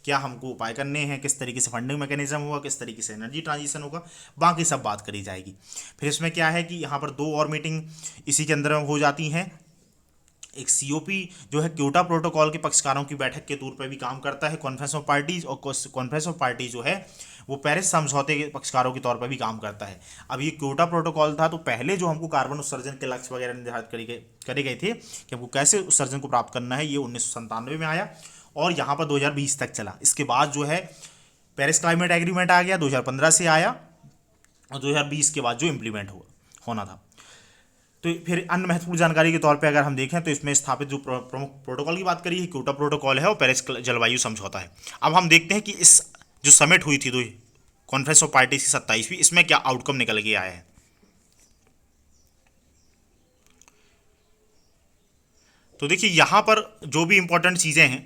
क्या हमको उपाय करने हैं, किस तरीके से फंडिंग मैकेनिज्म होगा, किस तरीके से एनर्जी ट्रांजिशन होगा, बाकी सब बात करी जाएगी। फिर इसमें क्या है कि यहाँ पर 2 और मीटिंग इसी के अंदर हो जाती हैं। एक COP जो है क्योटो प्रोटोकॉल के पक्षकारों की बैठक के तौर पर भी काम करता है कॉन्फ्रेंस ऑफ पार्टीज, और कॉन्फ्रेंस ऑफ पार्टीज जो है वो पेरिस समझौते के पक्षकारों के तौर पर भी काम करता है। अब ये क्योटो प्रोटोकॉल था, तो पहले जो हमको कार्बन उत्सर्जन के लक्ष्य वगैरह निर्धारित करे गए थे कि हमको कैसे उत्सर्जन को प्राप्त करना है, ये 1997 में आया और यहाँ पर 2020 तक चला। इसके बाद जो है पेरिस क्लाइमेट एग्रीमेंट आ गया, 2015 से आया और 2020 के बाद जो इम्प्लीमेंट होना था। तो फिर अन्य महत्वपूर्ण जानकारी के तौर पे अगर हम देखें तो इसमें स्थापित जो प्रमुख प्रोटोकॉल की बात करी है क्योटो प्रोटोकॉल है और पेरिस जलवायु समझौता है। अब हम देखते हैं कि इस जो समिट हुई थी तो कॉन्फ्रेंस ऑफ पार्टीज की 27वीं, इसमें क्या आउटकम निकल के आया है। तो देखिए यहां पर जो भी इंपॉर्टेंट चीजें हैं,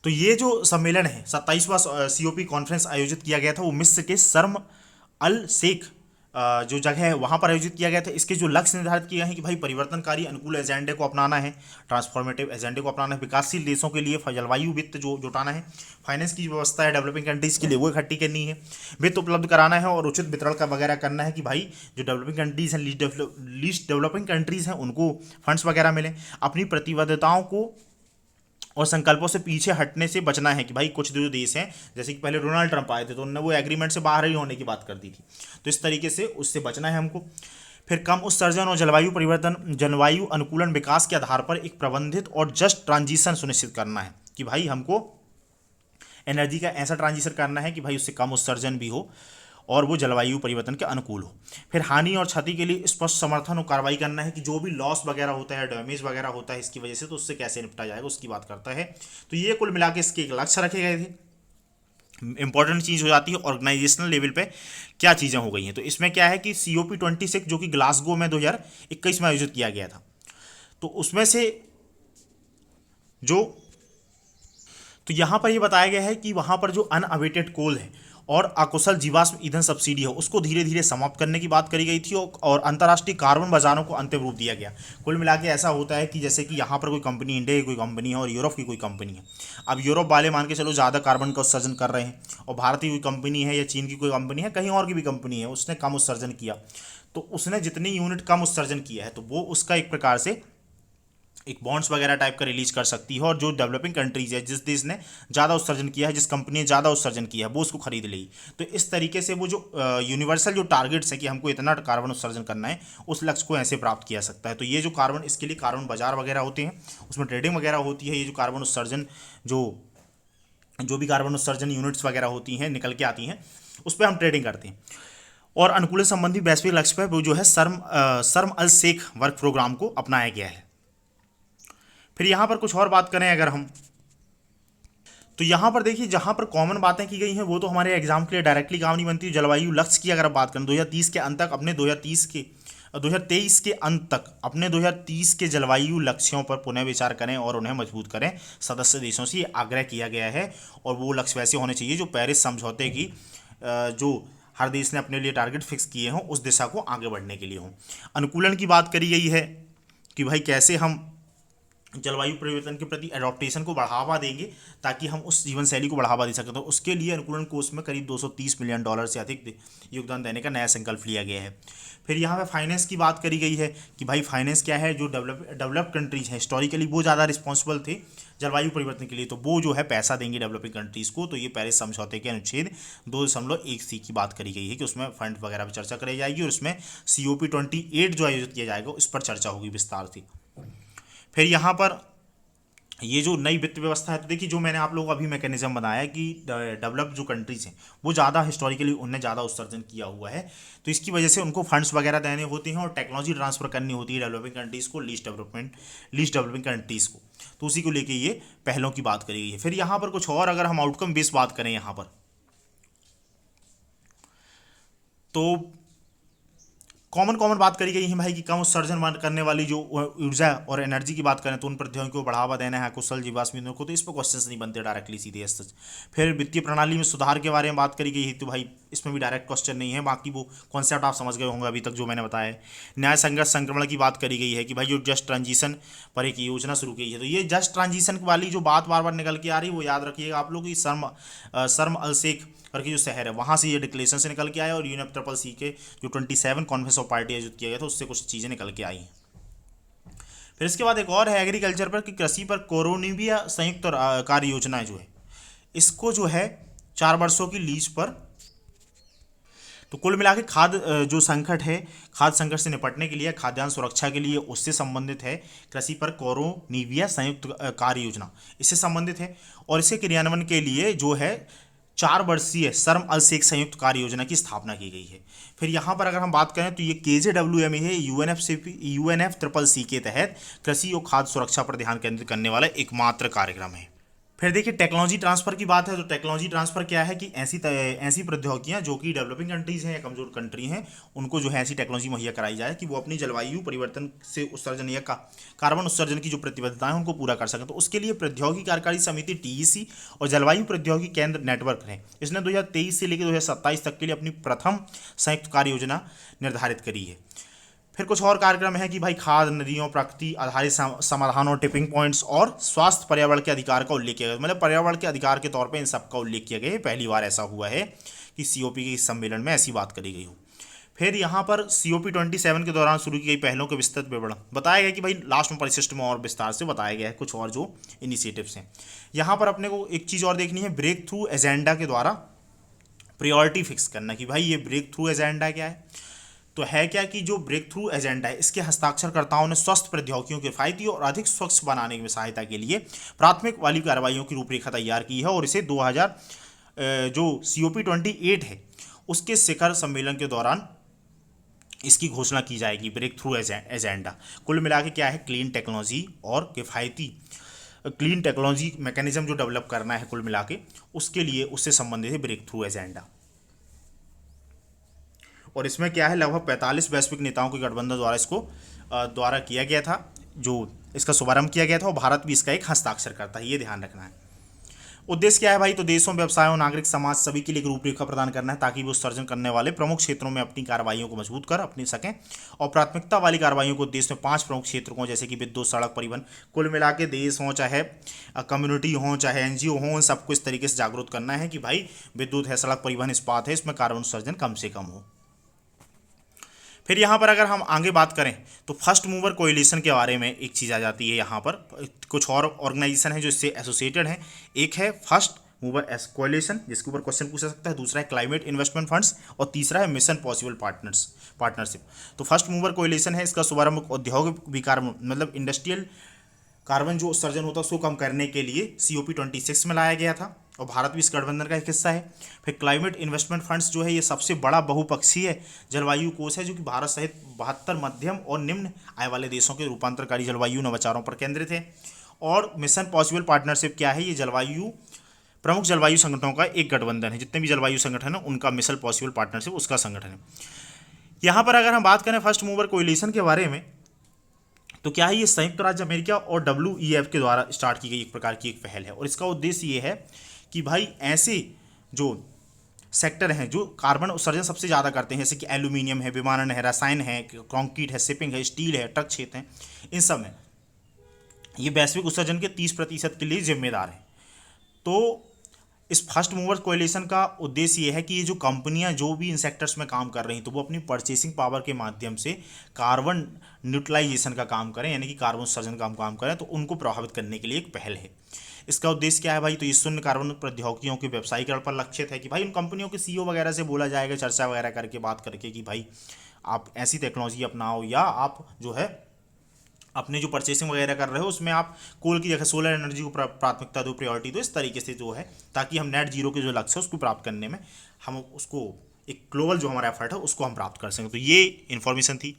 तो ये जो सम्मेलन है 27वां COP कॉन्फ्रेंस आयोजित किया गया था वो मिस्र के शर्म अल शेख जो जगह है वहाँ पर आयोजित किया गया था। इसके जो लक्ष्य निर्धारित किए गए हैं कि भाई परिवर्तनकारी अनुकूल एजेंडे को अपनाना है, ट्रांसफॉर्मेटिव एजेंडे को अपनाना है, विकासशील देशों के लिए जलवायु वित्त जो जुटाना है, फाइनेंस की व्यवस्था है डेवलपिंग कंट्रीज़ के लिए वो इकट्ठी करनी है, वित्त उपलब्ध कराना है और उचित वितरण का वगैरह करना है कि भाई जो डेवलपिंग कंट्रीज़ हैं, लीस्ट डेवलपिंग कंट्रीज़ हैं उनको फंड्स वगैरह मिलें। अपनी प्रतिबद्धताओं को और संकल्पों से पीछे हटने से बचना है कि भाई कुछ जो देश हैं, जैसे कि पहले डोनाल्ड ट्रंप आए थे तो उन्होंने वो एग्रीमेंट से बाहर ही होने की बात कर दी थी, तो इस तरीके से उससे बचना है हमको। फिर कम उत्सर्जन और जलवायु परिवर्तन, जलवायु अनुकूलन विकास के आधार पर एक प्रबंधित और जस्ट ट्रांजिशन सुनिश्चित करना है कि भाई हमको एनर्जी का ऐसा ट्रांजिशन करना है कि भाई उससे कम उत्सर्जन भी हो और वो जलवायु परिवर्तन के अनुकूल हो। फिर हानि और क्षति के लिए स्पष्ट समर्थन और कार्रवाई करना है कि जो भी लॉस वगैरह होता है, डैमेज वगैरह होता है इसकी वजह से, तो उससे कैसे निपटा जाएगा उसकी बात करता है। तो ये कुल मिला के इसके एक लक्ष्य रखे गए थे। इंपॉर्टेंट चीज़ हो जाती है ऑर्गेनाइजेशनल लेवल पे क्या चीज़ें हो गई हैं। तो इसमें क्या है कि COP26 जो कि ग्लासगो में 2021 में आयोजित किया गया था, तो उसमें से जो तो यहाँ पर ये बताया गया है कि वहाँ पर जो अनअवेटेड कोल है और अकुशल जीवाश्म ईंधन सब्सिडी है उसको धीरे धीरे समाप्त करने की बात करी गई थी और अंतर्राष्ट्रीय कार्बन बाजारों को अंतिम रूप दिया गया। कुल मिला के ऐसा होता है कि जैसे कि यहाँ पर कोई कंपनी, इंडिया की कोई कंपनी है और यूरोप की कोई कंपनी है। अब यूरोप वाले मान के चलो ज़्यादा कार्बन का उत्सर्जन कर रहे हैं और भारत की कोई कंपनी है या चीन की कोई कंपनी है, कहीं और की भी कंपनी है, उसने कम उत्सर्जन किया, तो उसने जितनी यूनिट कम उत्सर्जन किया है तो वो उसका एक प्रकार से एक बॉन्ड्स वगैरह टाइप का रिलीज कर सकती है और जो डेवलपिंग कंट्रीज है, जिस देश ने ज़्यादा उत्सर्जन किया है, जिस कंपनी ने ज़्यादा उत्सर्जन किया है, वो उसको खरीद लेगी। तो इस तरीके से वो जो यूनिवर्सल जो टारगेट्स है कि हमको इतना कार्बन उत्सर्जन करना है, उस लक्ष्य को ऐसे प्राप्त किया सकता है। तो ये जो कार्बन, इसके लिए कार्बन बाजार वगैरह होते हैं, उसमें ट्रेडिंग वगैरह होती है। ये जो कार्बन उत्सर्जन जो भी कार्बन उत्सर्जन यूनिट्स वगैरह होती हैं निकल के आती हैं, उस पर हम ट्रेडिंग करते हैं। और अनुकूलन संबंधी वैश्विक लक्ष्य पर वो जो है शर्म अल शेख वर्क प्रोग्राम को अपनाया गया है। फिर यहाँ पर कुछ और बात करें अगर हम, तो यहाँ पर देखिए जहाँ पर कॉमन बातें की गई हैं वो तो हमारे एग्जाम के लिए डायरेक्टली काम नहीं बनती। जलवायु लक्ष्य की अगर बात करें 2030 के अंत तक अपने 2023 के अंत तक अपने 2030 के जलवायु लक्ष्यों पर पुनः विचार करें और उन्हें मजबूत करें। सदस्य देशों से ये आग्रह किया गया है और वो लक्ष्य वैसे होने चाहिए जो पेरिस समझौते की जो हर देश ने अपने लिए टारगेट फिक्स किए हों उस दिशा को आगे बढ़ने के लिए हों। अनुकूलन की बात करी गई है कि भाई कैसे हम जलवायु परिवर्तन के प्रति एडॉप्टेशन को बढ़ावा देंगे ताकि हम उस जीवन शैली को बढ़ावा दे सकें। तो उसके लिए अनुकूलन कोष में करीब $230 मिलियन से अधिक योगदान देने का नया संकल्प लिया गया है। फिर यहाँ पे फाइनेंस की बात करी गई है कि भाई फाइनेंस क्या है, जो डेवलप्ड कंट्रीज हैं हिस्टोरिकली वो ज़्यादा रिस्पॉन्सिबल थे जलवायु परिवर्तन के लिए, तो वो जो है पैसा देंगे डेवलपिंग कंट्रीज़ को। तो ये पेरिस समझौते के अनुच्छेद 2.1C की बात करी गई है कि उसमें फंड वगैरह पर चर्चा करी जाएगी और उसमें COP28 जो आयोजित किया जाएगा उस पर चर्चा होगी विस्तार से। फिर यहाँ पर ये जो नई वित्त व्यवस्था है, तो देखिए जो मैंने आप लोगों को अभी मैकेनिज्म बनाया है कि डेवलप जो कंट्रीज़ हैं वो ज़्यादा हिस्टोरिकली उनने ज़्यादा उत्सर्जन किया हुआ है, तो इसकी वजह से उनको फंड्स वगैरह देने होते हैं और टेक्नोलॉजी ट्रांसफ़र करनी होती है डेवलपिंग कंट्रीज़ को, लीस्ट डेवलपिंग कंट्रीज़ को। तो उसी को लेके ये पहलों की बात करी गई है। फिर यहाँ पर कुछ और अगर हम आउटकम बेस्ड बात करें यहाँ पर, तो कॉमन बात करी गई है भाई कि कम उत्सर्जन करने वाली जो ऊर्जा और एनर्जी की बात करें तो उन प्रौद्योगिकियों को बढ़ावा देना है, कुशल जीवाश्म ईंधनों को, तो इस पर क्वेश्चंस नहीं बनते डायरेक्टली सीधे सच। फिर वित्तीय प्रणाली में सुधार के बारे में बात करी गई है, तो भाई इसमें भी डायरेक्ट क्वेश्चन नहीं है, बाकी वो कॉन्सेप्ट आप समझ गए होंगे अभी तक जो मैंने बताया है। न्याय संघर्ष संक्रमण की बात करी गई है कि भाई जो जस्ट ट्रांजिशन पर एक योजना शुरू की है, तो ये जस्ट ट्रांजिशन वाली जो बात बार बार निकल के आ रही है वो याद रखिएगा आप लोग, शर्म अल शेख करके जो शहर है वहाँ से ये डिक्लेरेशन से निकल के आया और UNFCCC के जो 27 कॉन्फ्रेंस ऑफ पार्टी आयोजित किया गया था उससे कुछ चीज़ें निकल के आई हैं। फिर इसके बाद एक और है एग्रीकल्चर पर कि कृषि पर कोरोनिविया संयुक्त कार्य योजना जो है इसको जो है 4 वर्षों की लीज पर, तो कुल मिला के खाद्य जो संकट है, खाद्य संकट से निपटने के लिए, खाद्यान्न सुरक्षा के लिए उससे संबंधित है। कृषि पर कोरोनिविया संयुक्त कार्य योजना इससे संबंधित है और इसे क्रियान्वयन के लिए जो है 4 वर्षीय शर्म अल शेख संयुक्त कार्य योजना की स्थापना की गई है। फिर यहाँ पर अगर हम बात करें तो ये KJWMA है, UNFCCC के तहत कृषि और खाद्य सुरक्षा पर ध्यान केंद्रित करने वाला एकमात्र कार्यक्रम है। फिर देखिए टेक्नोलॉजी ट्रांसफर की बात है, तो टेक्नोलॉजी ट्रांसफर क्या है कि ऐसी प्रौद्योगिकियां जो कि डेवलपिंग कंट्रीज हैं या कमजोर कंट्री हैं, उनको जो है ऐसी टेक्नोलॉजी मुहैया कराई जाए कि वो अपनी जलवायु परिवर्तन से उत्सर्जन या कार्बन उत्सर्जन की जो प्रतिबद्धताएं हैं उनको पूरा कर सकें। तो उसके लिए प्रौद्योगिकी कार्यकारी समिति टीईसी और जलवायु प्रौद्योगिकी केंद्र नेटवर्क है, इसने 2023 से लेकर 2027 तक के लिए अपनी प्रथम संयुक्त कार्य योजना निर्धारित करी है। फिर कुछ और कार्यक्रम है कि भाई खाद, नदियों, प्रकृति आधारित समाधानों, टिपिंग पॉइंट्स और स्वास्थ्य पर्यावरण के अधिकार का उल्लेख किया गया। मतलब पर्यावरण के अधिकार के तौर पे इन सब का उल्लेख किया गया है। पहली बार ऐसा हुआ है कि सीओपी के इस सम्मेलन में ऐसी बात करी गई हो। फिर यहाँ पर सीओपी 27 के दौरान शुरू की गई पहलों के विस्तृत विवरण बताया गया कि भाई लास्ट में परिशिष्ट में और विस्तार से बताया गया है कुछ और जो इनिशिएटिव्स हैं। यहाँ पर अपने को एक चीज़ और देखनी है, ब्रेक थ्रू एजेंडा के द्वारा प्रायोरिटी फिक्स करना कि भाई ये ब्रेक थ्रू एजेंडा क्या है। तो है क्या कि जो ब्रेक थ्रू एजेंडा है इसके हस्ताक्षरकर्ताओं ने स्वस्थ प्रौद्योगिकियों के किफायती और अधिक स्वच्छ बनाने में सहायता के लिए प्राथमिक वाली कार्रवाइयों की रूपरेखा तैयार की है, और इसे 2000 जो COP 28 है उसके शिखर सम्मेलन के दौरान इसकी घोषणा की जाएगी। ब्रेक थ्रू एजेंडा कुल मिला के क्या है, क्लीन टेक्नोलॉजी और किफ़ायती क्लीन टेक्नोलॉजी मैकेनिज्म जो डेवलप करना है कुल मिला के, उसके लिए उससे संबंधित है ब्रेक थ्रू एजेंडा। और इसमें क्या है, लगभग 45 वैश्विक नेताओं के गठबंधन द्वारा इसको द्वारा किया गया था, जो इसका शुभारंभ किया गया था, और भारत भी इसका एक हस्ताक्षर करता है, ये ध्यान रखना है। उद्देश्य क्या है भाई, तो देशों, व्यवसायों, नागरिक समाज सभी के लिए एक रूपरेखा प्रदान करना है ताकि वो उत्सर्जन करने वाले प्रमुख क्षेत्रों में अपनी कार्रवाइयों को मजबूत कर अपनी सकें, और प्राथमिकता वाली कार्रवाइयों को देश में 5 प्रमुख क्षेत्रों को, जैसे कि विद्युत, सड़क परिवहन, कुल मिला के देश हों चाहे कम्युनिटी हों चाहे NGO हों, सबको इस तरीके से जागरूक करना है कि भाई विद्युत है, सड़क परिवहन, इस्पात है, इसमें कार्बन उत्सर्जन कम से कम हो। फिर यहाँ पर अगर हम आगे बात करें तो फर्स्ट मूवर कोएलिशन के बारे में एक चीज़ आ जाती है। यहाँ पर कुछ और ऑर्गेनाइजेशन है जो इससे एसोसिएटेड हैं। एक है फर्स्ट मूवर कोएलिशन जिसके ऊपर क्वेश्चन पूछा सकता है, दूसरा है क्लाइमेट इन्वेस्टमेंट फंड्स, और तीसरा है मिशन पॉसिबल पार्टनरशिप। तो फर्स्ट मूवर कोएलिशन है, इसका शुभारंभ औद्योगिक विकार्बन मतलब इंडस्ट्रियल कार्बन जो उत्सर्जन होता है उसको कम करने के लिए COP 26 में लाया गया था, और भारत भी इस गठबंधन का एक हिस्सा है। फिर क्लाइमेट इन्वेस्टमेंट फंड्स जो है ये सबसे बड़ा बहुपक्षीय जलवायु कोष है जो कि भारत सहित 72 मध्यम और निम्न आय वाले देशों के रूपांतरकारी जलवायु नवाचारों पर केंद्रित है। और मिशन पॉसिबल पार्टनरशिप क्या है, ये प्रमुख जलवायु संगठनों का एक गठबंधन है। जितने भी जलवायु संगठन है उनका मिशन पॉसिबल पार्टनरशिप उसका संगठन है। यहाँ पर अगर हम बात करें फर्स्ट मूवर कोएलिशन के बारे में, तो क्या है, ये संयुक्त राज्य अमेरिका और WEF के द्वारा स्टार्ट की गई एक प्रकार की एक पहल है, और इसका उद्देश्य ये है कि भाई ऐसे जो सेक्टर हैं जो कार्बन उत्सर्जन सबसे ज़्यादा करते हैं, जैसे कि एल्यूमिनियम है, विमानन है, रसायन है, कंक्रीट है, शिपिंग है, स्टील है, ट्रक क्षेत्र हैं, इन सब में ये वैश्विक उत्सर्जन के 30% के लिए जिम्मेदार है। तो इस फर्स्ट मूवर कोएलिशन का उद्देश्य ये है कि ये जो कंपनियां जो भी इन सेक्टर्स में काम कर रही हैं तो वो अपनी परचेसिंग पावर के माध्यम से कार्बन न्यूट्रलाइजेशन का काम करें, यानी कि कार्बन उत्सर्जन का काम करें, तो उनको प्रभावित करने के लिए एक पहल है। इसका उद्देश्य क्या है भाई, तो ये शून्य कार्बन प्रौद्योगिकियों के व्यावसायीकरण पर लक्षित है कि भाई उन कंपनियों के CEO वगैरह से बोला जाएगा, चर्चा वगैरह करके बात करके कि भाई आप ऐसी टेक्नोलॉजी अपनाओ, या आप जो है अपने जो परचेसिंग वगैरह कर रहे हो उसमें आप कोल की जगह सोलर एनर्जी को प्राथमिकता दो, प्रायोरिटी दो, इस तरीके से जो है ताकि हम नेट जीरो के जो लक्ष्य है उसको प्राप्त करने में हम उसको एक ग्लोबल जो हमारा एफर्ट है उसको हम प्राप्त कर सकें। तो ये इन्फॉर्मेशन थी।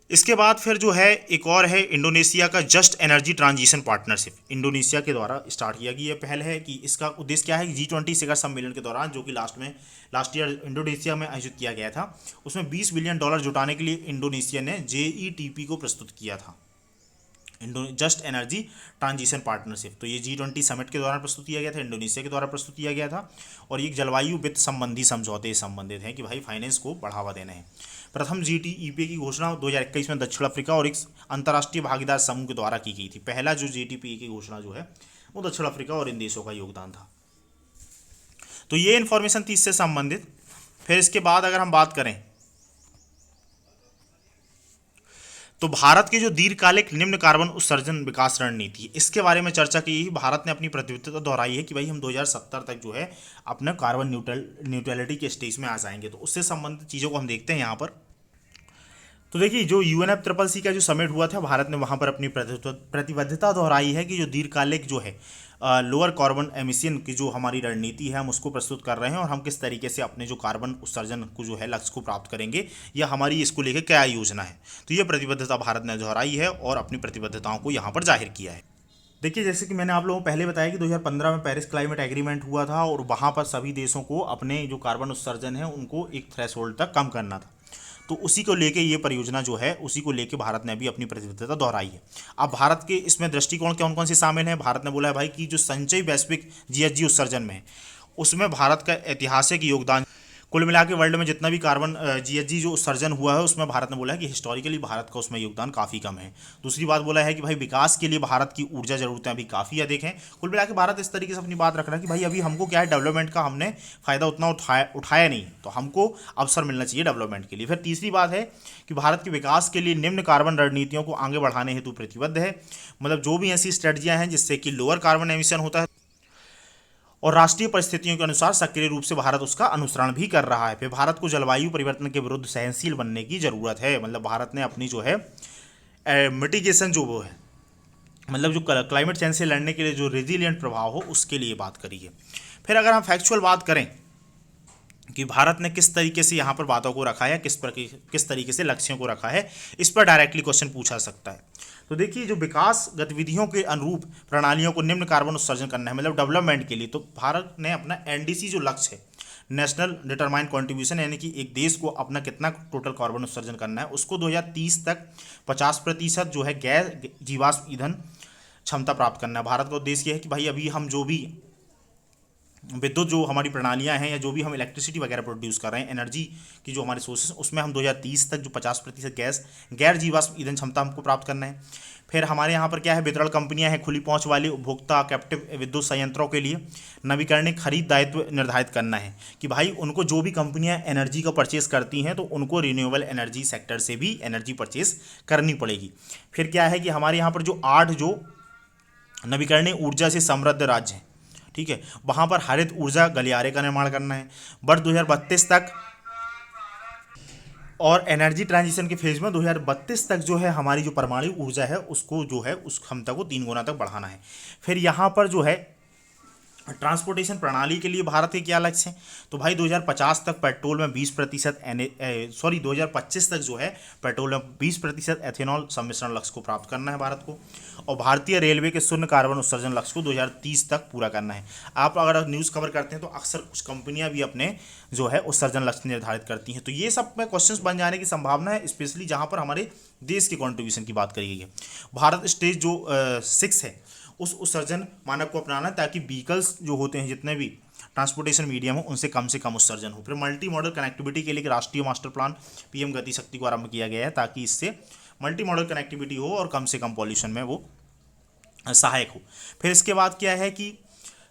इसके बाद फिर जो है एक और है इंडोनेशिया का just energy transition partnership, Indonesia के द्वारा स्टार्ट किया गया ये पहल है कि इसका उद्देश्य क्या है, G20 शिखर सम्मेलन के दौरान जो कि लास्ट ईयर इंडोनेशिया में आयोजित किया गया था, उसमें $20 बिलियन जुटाने के लिए इंडोनेशिया ने JETP को प्रस्तुत किया था, जस्ट एनर्जी ट्रांजिशन पार्टनरशिप। तो ये G20 समिट के दौरान प्रस्तुत किया गया था, इंडोनेशिया के द्वारा प्रस्तुत किया गया था, और ये जलवायु वित्त संबंधी समझौते संबंधित हैं कि भाई फाइनेंस को बढ़ावा देना है। प्रथम GTEP की घोषणा 2021 में दक्षिण अफ्रीका और एक अंतर्राष्ट्रीय भागीदार समूह के द्वारा की गई थी। पहला जो GTP की घोषणा जो है वो दक्षिण अफ्रीका और इन देशों का योगदान था। तो ये इन्फॉर्मेशन थी इससे संबंधित। फिर इसके बाद अगर हम बात करें तो भारत की जो दीर्घकालिक निम्न कार्बन उत्सर्जन विकास रणनीति, इसके बारे में चर्चा की। भारत ने अपनी प्रतिबद्धता दोहराई है कि भाई हम 2070 तक जो है अपने कार्बन न्यूट्रलिटी के स्टेज में आ जाएंगे। तो उससे संबंधित चीज़ों को हम देखते हैं यहाँ पर। तो देखिए जो UNFCCC का जो समिट हुआ था, भारत ने वहाँ पर अपनी प्रतिबद्धता दोहराई है कि जो दीर्घकालिक जो है लोअर कार्बन एमिशन की जो हमारी रणनीति है हम उसको प्रस्तुत कर रहे हैं, और हम किस तरीके से अपने जो कार्बन उत्सर्जन को जो है लक्ष्य को प्राप्त करेंगे, या हमारी इसको लेकर क्या योजना है। तो ये प्रतिबद्धता भारत ने दोहराई है और अपनी प्रतिबद्धताओं को यहाँ पर जाहिर किया है। देखिए, जैसे कि मैंने आप लोगों को पहले बताया कि 2015 में पेरिस क्लाइमेट एग्रीमेंट हुआ था और वहाँ पर सभी देशों को अपने जो कार्बन उत्सर्जन है उनको एक थ्रेशोल्ड तक कम करना था। तो उसी को लेके ये परियोजना जो है, उसी को लेके भारत ने अभी अपनी प्रतिबद्धता दोहराई है। अब भारत के इसमें दृष्टिकोण कौन कौन से शामिल हैं? भारत ने बोला है भाई कि जो संचयी वैश्विक जीएचजी उत्सर्जन में है, उसमें भारत का ऐतिहासिक योगदान, कुल मिला के वर्ल्ड में जितना भी कार्बन जीएचजी जो उत्सर्जन हुआ है उसमें भारत ने बोला है कि हिस्टोरिकली भारत का उसमें योगदान काफ़ी कम है। दूसरी बात बोला है कि भाई विकास के लिए भारत की ऊर्जा ज़रूरतें अभी काफ़ी अधिक हैं। कुल मिला के भारत इस तरीके से अपनी बात रख रहा है कि भाई अभी हमको क्या है, डेवलपमेंट का हमने फ़ायदा उतना उठाया नहीं, तो हमको अवसर मिलना चाहिए डेवलपमेंट के लिए। फिर तीसरी बात है कि भारत के विकास के लिए निम्न कार्बन रणनीतियों को आगे बढ़ाने हेतु प्रतिबद्ध है। मतलब जो भी ऐसी स्ट्रेटजियाँ हैं जिससे कि लोअर कार्बन एमिशन होता है और राष्ट्रीय परिस्थितियों के अनुसार सक्रिय रूप से भारत उसका अनुसरण भी कर रहा है। फिर भारत को जलवायु परिवर्तन के विरुद्ध सहनशील बनने की जरूरत है। मतलब भारत ने अपनी जो है मिटिगेशन जो वो है, मतलब जो क्लाइमेट चेंज से लड़ने के लिए जो रेजिलियंट प्रभाव हो उसके लिए बात करी है। फिर अगर हम फैक्चुअल बात करें कि भारत ने किस तरीके से यहाँ पर बातों को रखा है, किस तरीके से लक्ष्यों को रखा है, इस पर डायरेक्टली क्वेश्चन पूछा सकता है। तो देखिए, जो विकास गतिविधियों के अनुरूप प्रणालियों को निम्न कार्बन उत्सर्जन करना है, मतलब डेवलपमेंट के लिए, तो भारत ने अपना एनडीसी जो लक्ष्य है, नेशनल डिटरमाइंड कॉन्ट्रीब्यूशन, यानी कि एक देश को अपना कितना टोटल कार्बन उत्सर्जन करना है, उसको 2030 तक 50% जो है गैर जीवाश्म ईंधन क्षमता प्राप्त करना है। भारत का उद्देश्य यह है कि भाई अभी हम जो भी विद्युत जो हमारी प्रणालियां हैं या जो भी हम इलेक्ट्रिसिटी वगैरह प्रोड्यूस कर रहे हैं, एनर्जी की जो हमारे सोर्सेस, उसमें हम 2030 तक जो 50% गैर जीवाश्म ईंधन क्षमता हमको प्राप्त करना है। फिर हमारे यहाँ पर क्या है, वितरण कंपनियां हैं, खुली पहुंच वाली उपभोक्ता कैप्टिव विद्युत संयंत्रों के लिए नवीकरणीय खरीद दायित्व निर्धारित करना है कि भाई उनको जो भी कंपनियां एनर्जी का परचेस करती हैं तो उनको रिन्यूएबल एनर्जी सेक्टर से भी एनर्जी परचेस करनी पड़ेगी। फिर क्या है कि हमारे यहाँ पर जो 8 जो नवीकरणीय ऊर्जा से समृद्ध राज्य हैं, ठीक है, वहां पर हरित ऊर्जा गलियारे का निर्माण करना है वर्ष 2032 तक, और एनर्जी ट्रांजिशन के फेज में 2032 तक जो है हमारी जो परमाणु ऊर्जा है उसको जो है उस क्षमता को 3 गुना तक बढ़ाना है। फिर यहाँ पर जो है ट्रांसपोर्टेशन प्रणाली के लिए भारत के क्या लक्ष्य हैं, तो भाई 2050 तक पेट्रोल में 20% 2025 तक जो है पेट्रोल में 20% एथेनॉल सम्मिश्रण लक्ष्य को प्राप्त करना है भारत को, और भारतीय रेलवे के शून्य कार्बन उत्सर्जन लक्ष्य को 2030 तक पूरा करना है। आप अगर न्यूज़ कवर करते हैं तो अक्सर कुछ कंपनियां भी अपने जो है उत्सर्जन लक्ष्य निर्धारित करती हैं। तो ये सब में क्वेश्चंस बन जाने की संभावना है, स्पेशली जहां पर हमारे देश के कॉन्ट्रीब्यूशन की बात करी गई है। भारत स्टेज जो 6 है उस उत्सर्जन मानक को अपनाना ताकि व्हीकल्स जो होते हैं, जितने भी ट्रांसपोर्टेशन मीडियम हो, उनसे कम उत्सर्जन हो। फिर मल्टी मॉडल कनेक्टिविटी के लिए राष्ट्रीय मास्टर प्लान पीएम गति शक्ति को आरंभ किया गया है ताकि इससे मल्टी मॉडल कनेक्टिविटी हो और कम से कम पॉल्यूशन में वो सहायक हो। फिर इसके बाद क्या है कि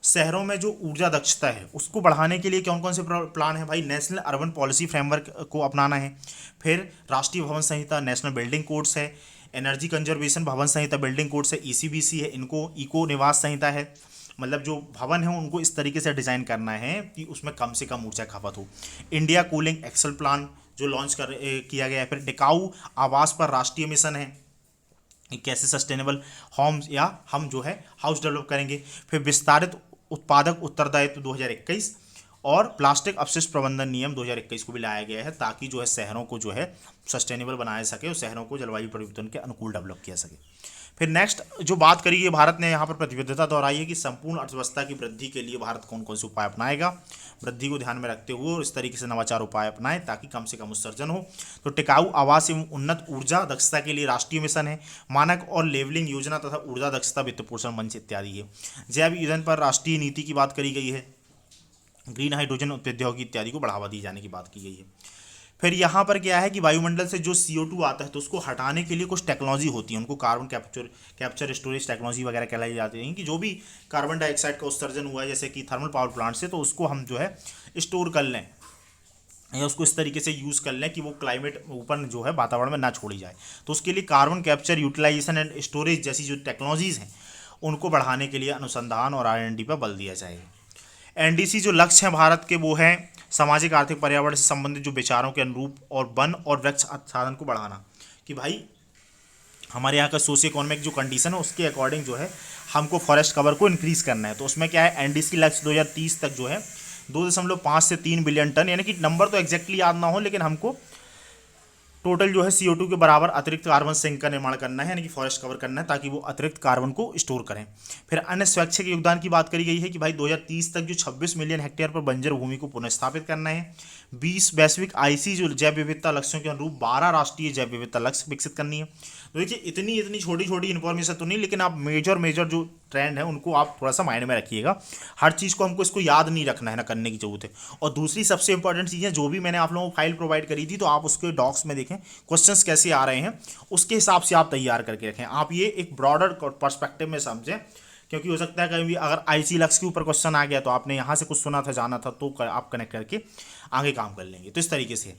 शहरों में जो ऊर्जा दक्षता है उसको बढ़ाने के लिए कौन कौन से प्लान है भाई, नेशनल अर्बन पॉलिसी फ्रेमवर्क को अपनाना है। फिर राष्ट्रीय भवन संहिता, नेशनल बिल्डिंग कोड्स है, एनर्जी कंजर्वेशन भवन संहिता बिल्डिंग कोड्स है, ईसीबीसी है, इनको इको निवास संहिता है। मतलब जो भवन है उनको इस तरीके से डिज़ाइन करना है कि उसमें कम से कम ऊर्जा खपत हो। इंडिया कूलिंग एक्सेल प्लान जो लॉन्च किया गया है। फिर टिकाऊ आवास पर राष्ट्रीय मिशन है, कैसे सस्टेनेबल होम्स या हम जो है हाउस डेवलप करेंगे। फिर विस्तारित उत्पादक उत्तरदायित्व 2021 और प्लास्टिक अपशिष्ट प्रबंधन नियम 2021 को भी लाया गया है ताकि जो है शहरों को जो है सस्टेनेबल बनाया सके और शहरों को जलवायु परिवर्तन के अनुकूल डेवलप किया सके। फिर नेक्स्ट जो बात करी है, भारत ने यहाँ पर प्रतिबद्धता दोहराई है कि संपूर्ण अर्थव्यवस्था की वृद्धि के लिए भारत कौन कौन से उपाय अपनाएगा, वृद्धि को ध्यान में रखते हुए और इस तरीके से नवाचार उपाय अपनाएं ताकि कम से कम उत्सर्जन हो। तो टिकाऊ आवास एवं उन्नत ऊर्जा दक्षता के लिए राष्ट्रीय मिशन है, मानक और लेवलिंग योजना तथा ऊर्जा दक्षता वित्त पोषण मंच इत्यादि है। जैव ईंधन पर राष्ट्रीय नीति की बात करी गई है, ग्रीन हाइड्रोजन प्रौद्योगिकी इत्यादि को बढ़ावा दिए जाने की बात की गई है। फिर यहाँ पर क्या है कि वायुमंडल से जो CO2 आता है तो उसको हटाने के लिए कुछ टेक्नोलॉजी होती है, उनको कार्बन कैप्चर स्टोरेज टेक्नोलॉजी वगैरह कहलाई जाती है कि जो भी कार्बन डाइऑक्साइड का उत्सर्जन हुआ है जैसे कि थर्मल पावर प्लांट से, तो उसको हम जो है स्टोर कर लें या उसको इस तरीके से यूज़ कर लें कि वो क्लाइमेट ऊपर जो है वातावरण में ना छोड़ी जाए। तो उसके लिए carbon capture utilisation and storage जैसी जो टेक्नोलॉजीज़ हैं उनको बढ़ाने के लिए अनुसंधान और R&D पर बल दिया जाएगा। NDC जो लक्ष्य हैं भारत के वो हैं सामाजिक आर्थिक पर्यावरण से संबंधित जो विचारों के अनुरूप और वन और वृक्ष उत्पादन को बढ़ाना, कि भाई हमारे यहाँ का सोशियो इकोनॉमिक जो कंडीशन है उसके अकॉर्डिंग जो है हमको फॉरेस्ट कवर को इंक्रीज करना है। तो उसमें क्या है, NDC लक्ष्य 2030 तक जो है 2.5 से 3 बिलियन टन, यानी कि नंबर तो एग्जैक्टली याद ना हो लेकिन हमको टोटल जो है CO2 के बराबर अतिरिक्त कार्बन सिंक का निर्माण करना है, यानी कि फॉरेस्ट कवर करना है ताकि वो अतिरिक्त कार्बन को स्टोर करें। फिर अन्य स्वैच्छिक योगदान की बात करी गई है कि भाई 2030 तक जो 26 मिलियन हेक्टेयर पर बंजर भूमि को पुनर्स्थापित करना है। 20 वैश्विक IC जो जैव विविधता लक्ष्यों के अनुरूप 12 राष्ट्रीय जैव विविधता लक्ष्य विकसित करनी है। तो देखिए इतनी छोटी छोटी इन्फॉर्मेशन तो नहीं, लेकिन आप मेजर जो ट्रेंड है उनको आप थोड़ा सा माइंड में रखिएगा। हर चीज़ को हमको इसको याद नहीं रखना है ना, करने की जरूरत है। और दूसरी सबसे इंपॉर्टेंट चीज़ है, जो भी मैंने आप लोगों को फाइल प्रोवाइड करी थी तो आप उसके डॉक्स में देखें क्वेश्चंस कैसे आ रहे हैं, उसके हिसाब से आप तैयार करके रखें। आप ये एक ब्रॉडर पर्सपेक्टिव में समझें, क्योंकि हो सकता है कहीं भी अगर IC लक्ष्य के ऊपर क्वेश्चन आ गया तो आपने यहाँ से कुछ सुना था, जाना था, तो आप कनेक्ट करके आगे काम कर लेंगे। तो इस तरीके से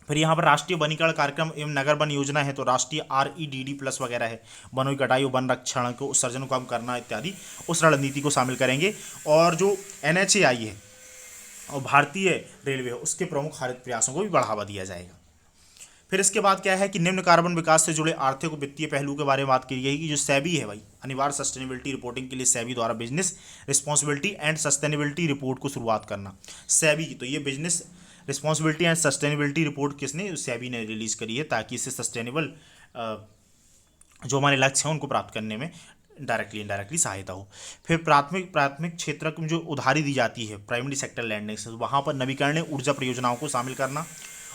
फिर यहाँ पर राष्ट्रीय वनीकरण कार्यक्रम एवं नगर वन योजना है, तो राष्ट्रीय REDD+ वगैरह है, वनों की कटाई, वन रक्षण को, उत्सर्जन को कम करना इत्यादि, उस रणनीति को शामिल करेंगे। और जो NHAI है और भारतीय रेलवे है उसके प्रमुख हरित प्रयासों को भी बढ़ावा दिया जाएगा। फिर इसके बाद क्या है कि निम्न कार्बन विकास से जुड़े आर्थिक और वित्तीय पहलू के बारे में बात की गई कि जो SEBI है भाई, अनिवार्य सस्टेनेबिलिटी रिपोर्टिंग के लिए SEBI द्वारा business responsibility and sustainability report को शुरुआत करना। SEBI, तो ये business responsibility and sustainability report किसने, SEBI ने रिलीज करी है, ताकि इससे सस्टेनेबल जो हमारे लक्ष्य हैं उनको प्राप्त करने में डायरेक्टली इनडायरेक्टली सहायता हो। फिर प्राथमिक क्षेत्र में जो उधारी दी जाती है, प्राइमरी सेक्टर लैंडिंग से, वहाँ पर नवीकरणीय ऊर्जा परियोजनाओं को शामिल करना।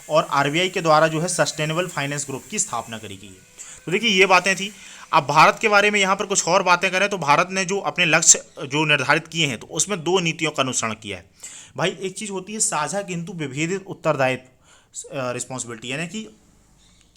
और RBI के द्वारा जो है सस्टेनेबल फाइनेंस ग्रुप की स्थापना करी गई है। तो देखिए ये बातें थी। अब भारत के बारे में यहाँ पर कुछ और बातें करें तो भारत ने जो अपने लक्ष्य जो निर्धारित किए हैं तो उसमें 2 नीतियों का अनुसरण किया है भाई। एक चीज़ होती है साझा किंतु विभेदित उत्तरदायित्व रिस्पॉन्सिबिलिटी, यानी कि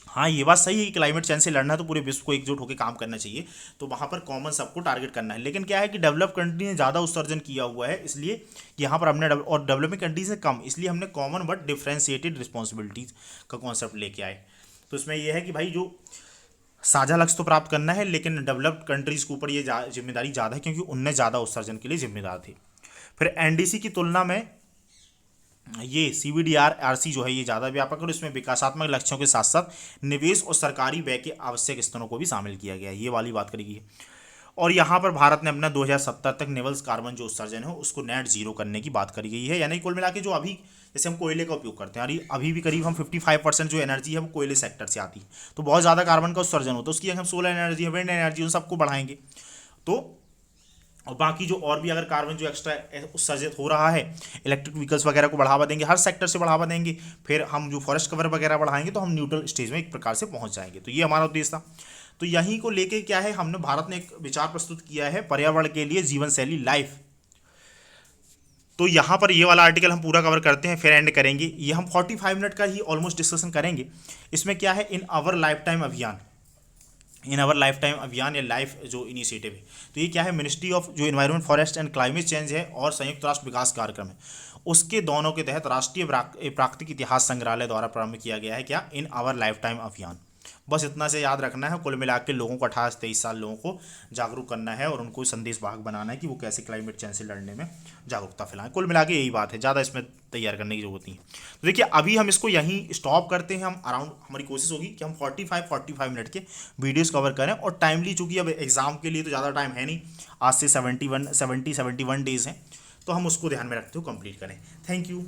हाँ ये बात सही है कि क्लाइमेट चेंज से लड़ना है तो पूरे विश्व को एकजुट होकर काम करना चाहिए, तो वहाँ पर कॉमन सबको टारगेट करना है। लेकिन क्या है कि डेवलप कंट्री ने ज़्यादा उत्सर्जन किया हुआ है, इसलिए यहाँ पर हमने और डेवलपिंग कंट्रीज ने कम, इसलिए हमने कॉमन बट डिफ्रेंशिएटेड रिस्पॉन्सिबिलिटीज का कॉन्सेप्ट लेके आए। तो इसमें यह है कि भाई जो साझा लक्ष्य तो प्राप्त करना है, लेकिन डेवलप्ड कंट्रीज के ऊपर ये जिम्मेदारी ज़्यादा है क्योंकि उनने ज़्यादा उत्सर्जन के लिए जिम्मेदार थे। फिर NDC की तुलना में ये CBDRC जो है ये ज़्यादा व्यापक और इसमें विकासात्मक लक्ष्यों के साथ साथ निवेश और सरकारी व्यय के आवश्यक स्तरों को भी शामिल किया गया है, ये वाली बात करेगी। और यहाँ पर भारत ने अपना 2070 तक नेवल कार्बन जो उत्सर्जन है उसको नेट जीरो करने की बात करी गई है। यानी कुल मिला के जो अभी जैसे हम कोयले का उपयोग करते हैं, अभी भी करीब हम 55% जो एनर्जी है वो कोयले सेक्टर से आती है, तो बहुत ज़्यादा कार्बन का उत्सर्जन होता है। उसकी हम सोलर एनर्जी है, विंड एनर्जी, उन सबको बढ़ाएंगे तो, और बाकी जो और भी अगर कार्बन जो एक्स्ट्रा उत्सर्जित हो रहा है, इलेक्ट्रिक व्हीकल्स वगैरह को बढ़ावा देंगे, हर सेक्टर से बढ़ावा देंगे, फिर हम जो फॉरेस्ट कवर वगैरह बढ़ाएंगे तो हम न्यूट्रल स्टेज में एक प्रकार से पहुंच जाएंगे। तो ये हमारा उद्देश्य था। तो यहीं को लेके क्या है, हमने भारत ने एक विचार प्रस्तुत किया है पर्यावरण के लिए जीवन शैली लाइफ। तो यहाँ पर ये वाला आर्टिकल हम पूरा कवर करते हैं, फिर एंड करेंगे। ये हम 45 मिनट का ही ऑलमोस्ट डिस्कशन करेंगे। इसमें क्या है, इन आवर लाइफ टाइम अभियान, इन आवर लाइफ टाइम अभियान या लाइफ जो इनिशिएटिव है, तो ये क्या है, मिनिस्ट्री ऑफ जो environment forest and climate change है और संयुक्त राष्ट्र विकास कार्यक्रम है, उसके दोनों के तहत राष्ट्रीय प्राकृतिक इतिहास संग्रहालय द्वारा प्रारंभ किया गया है क्या, इन आवर लाइफ टाइम अभियान। बस इतना से याद रखना है। कुल मिला के लोगों को 18 से 23 साल लोगों को जागरूक करना है और उनको संदेश वाहक बनाना है कि वो कैसे क्लाइमेट चेंज से लड़ने में जागरूकता फैलाएं। कुल मिला के यही बात है, ज़्यादा इसमें तैयार करने की जरूरत नहीं है। तो देखिए अभी हम इसको यहीं स्टॉप करते हैं। हम अराउंड हमारी कोशिश होगी कि हम 45 मिनट के वीडियोज़ कवर करें और टाइमली, चूँकि अब एग्जाम के लिए तो ज़्यादा टाइम है नहीं, आज से 71 डेज़ हैं, तो हम उसको ध्यान में रखते हुए कंप्लीट करें। Thank you.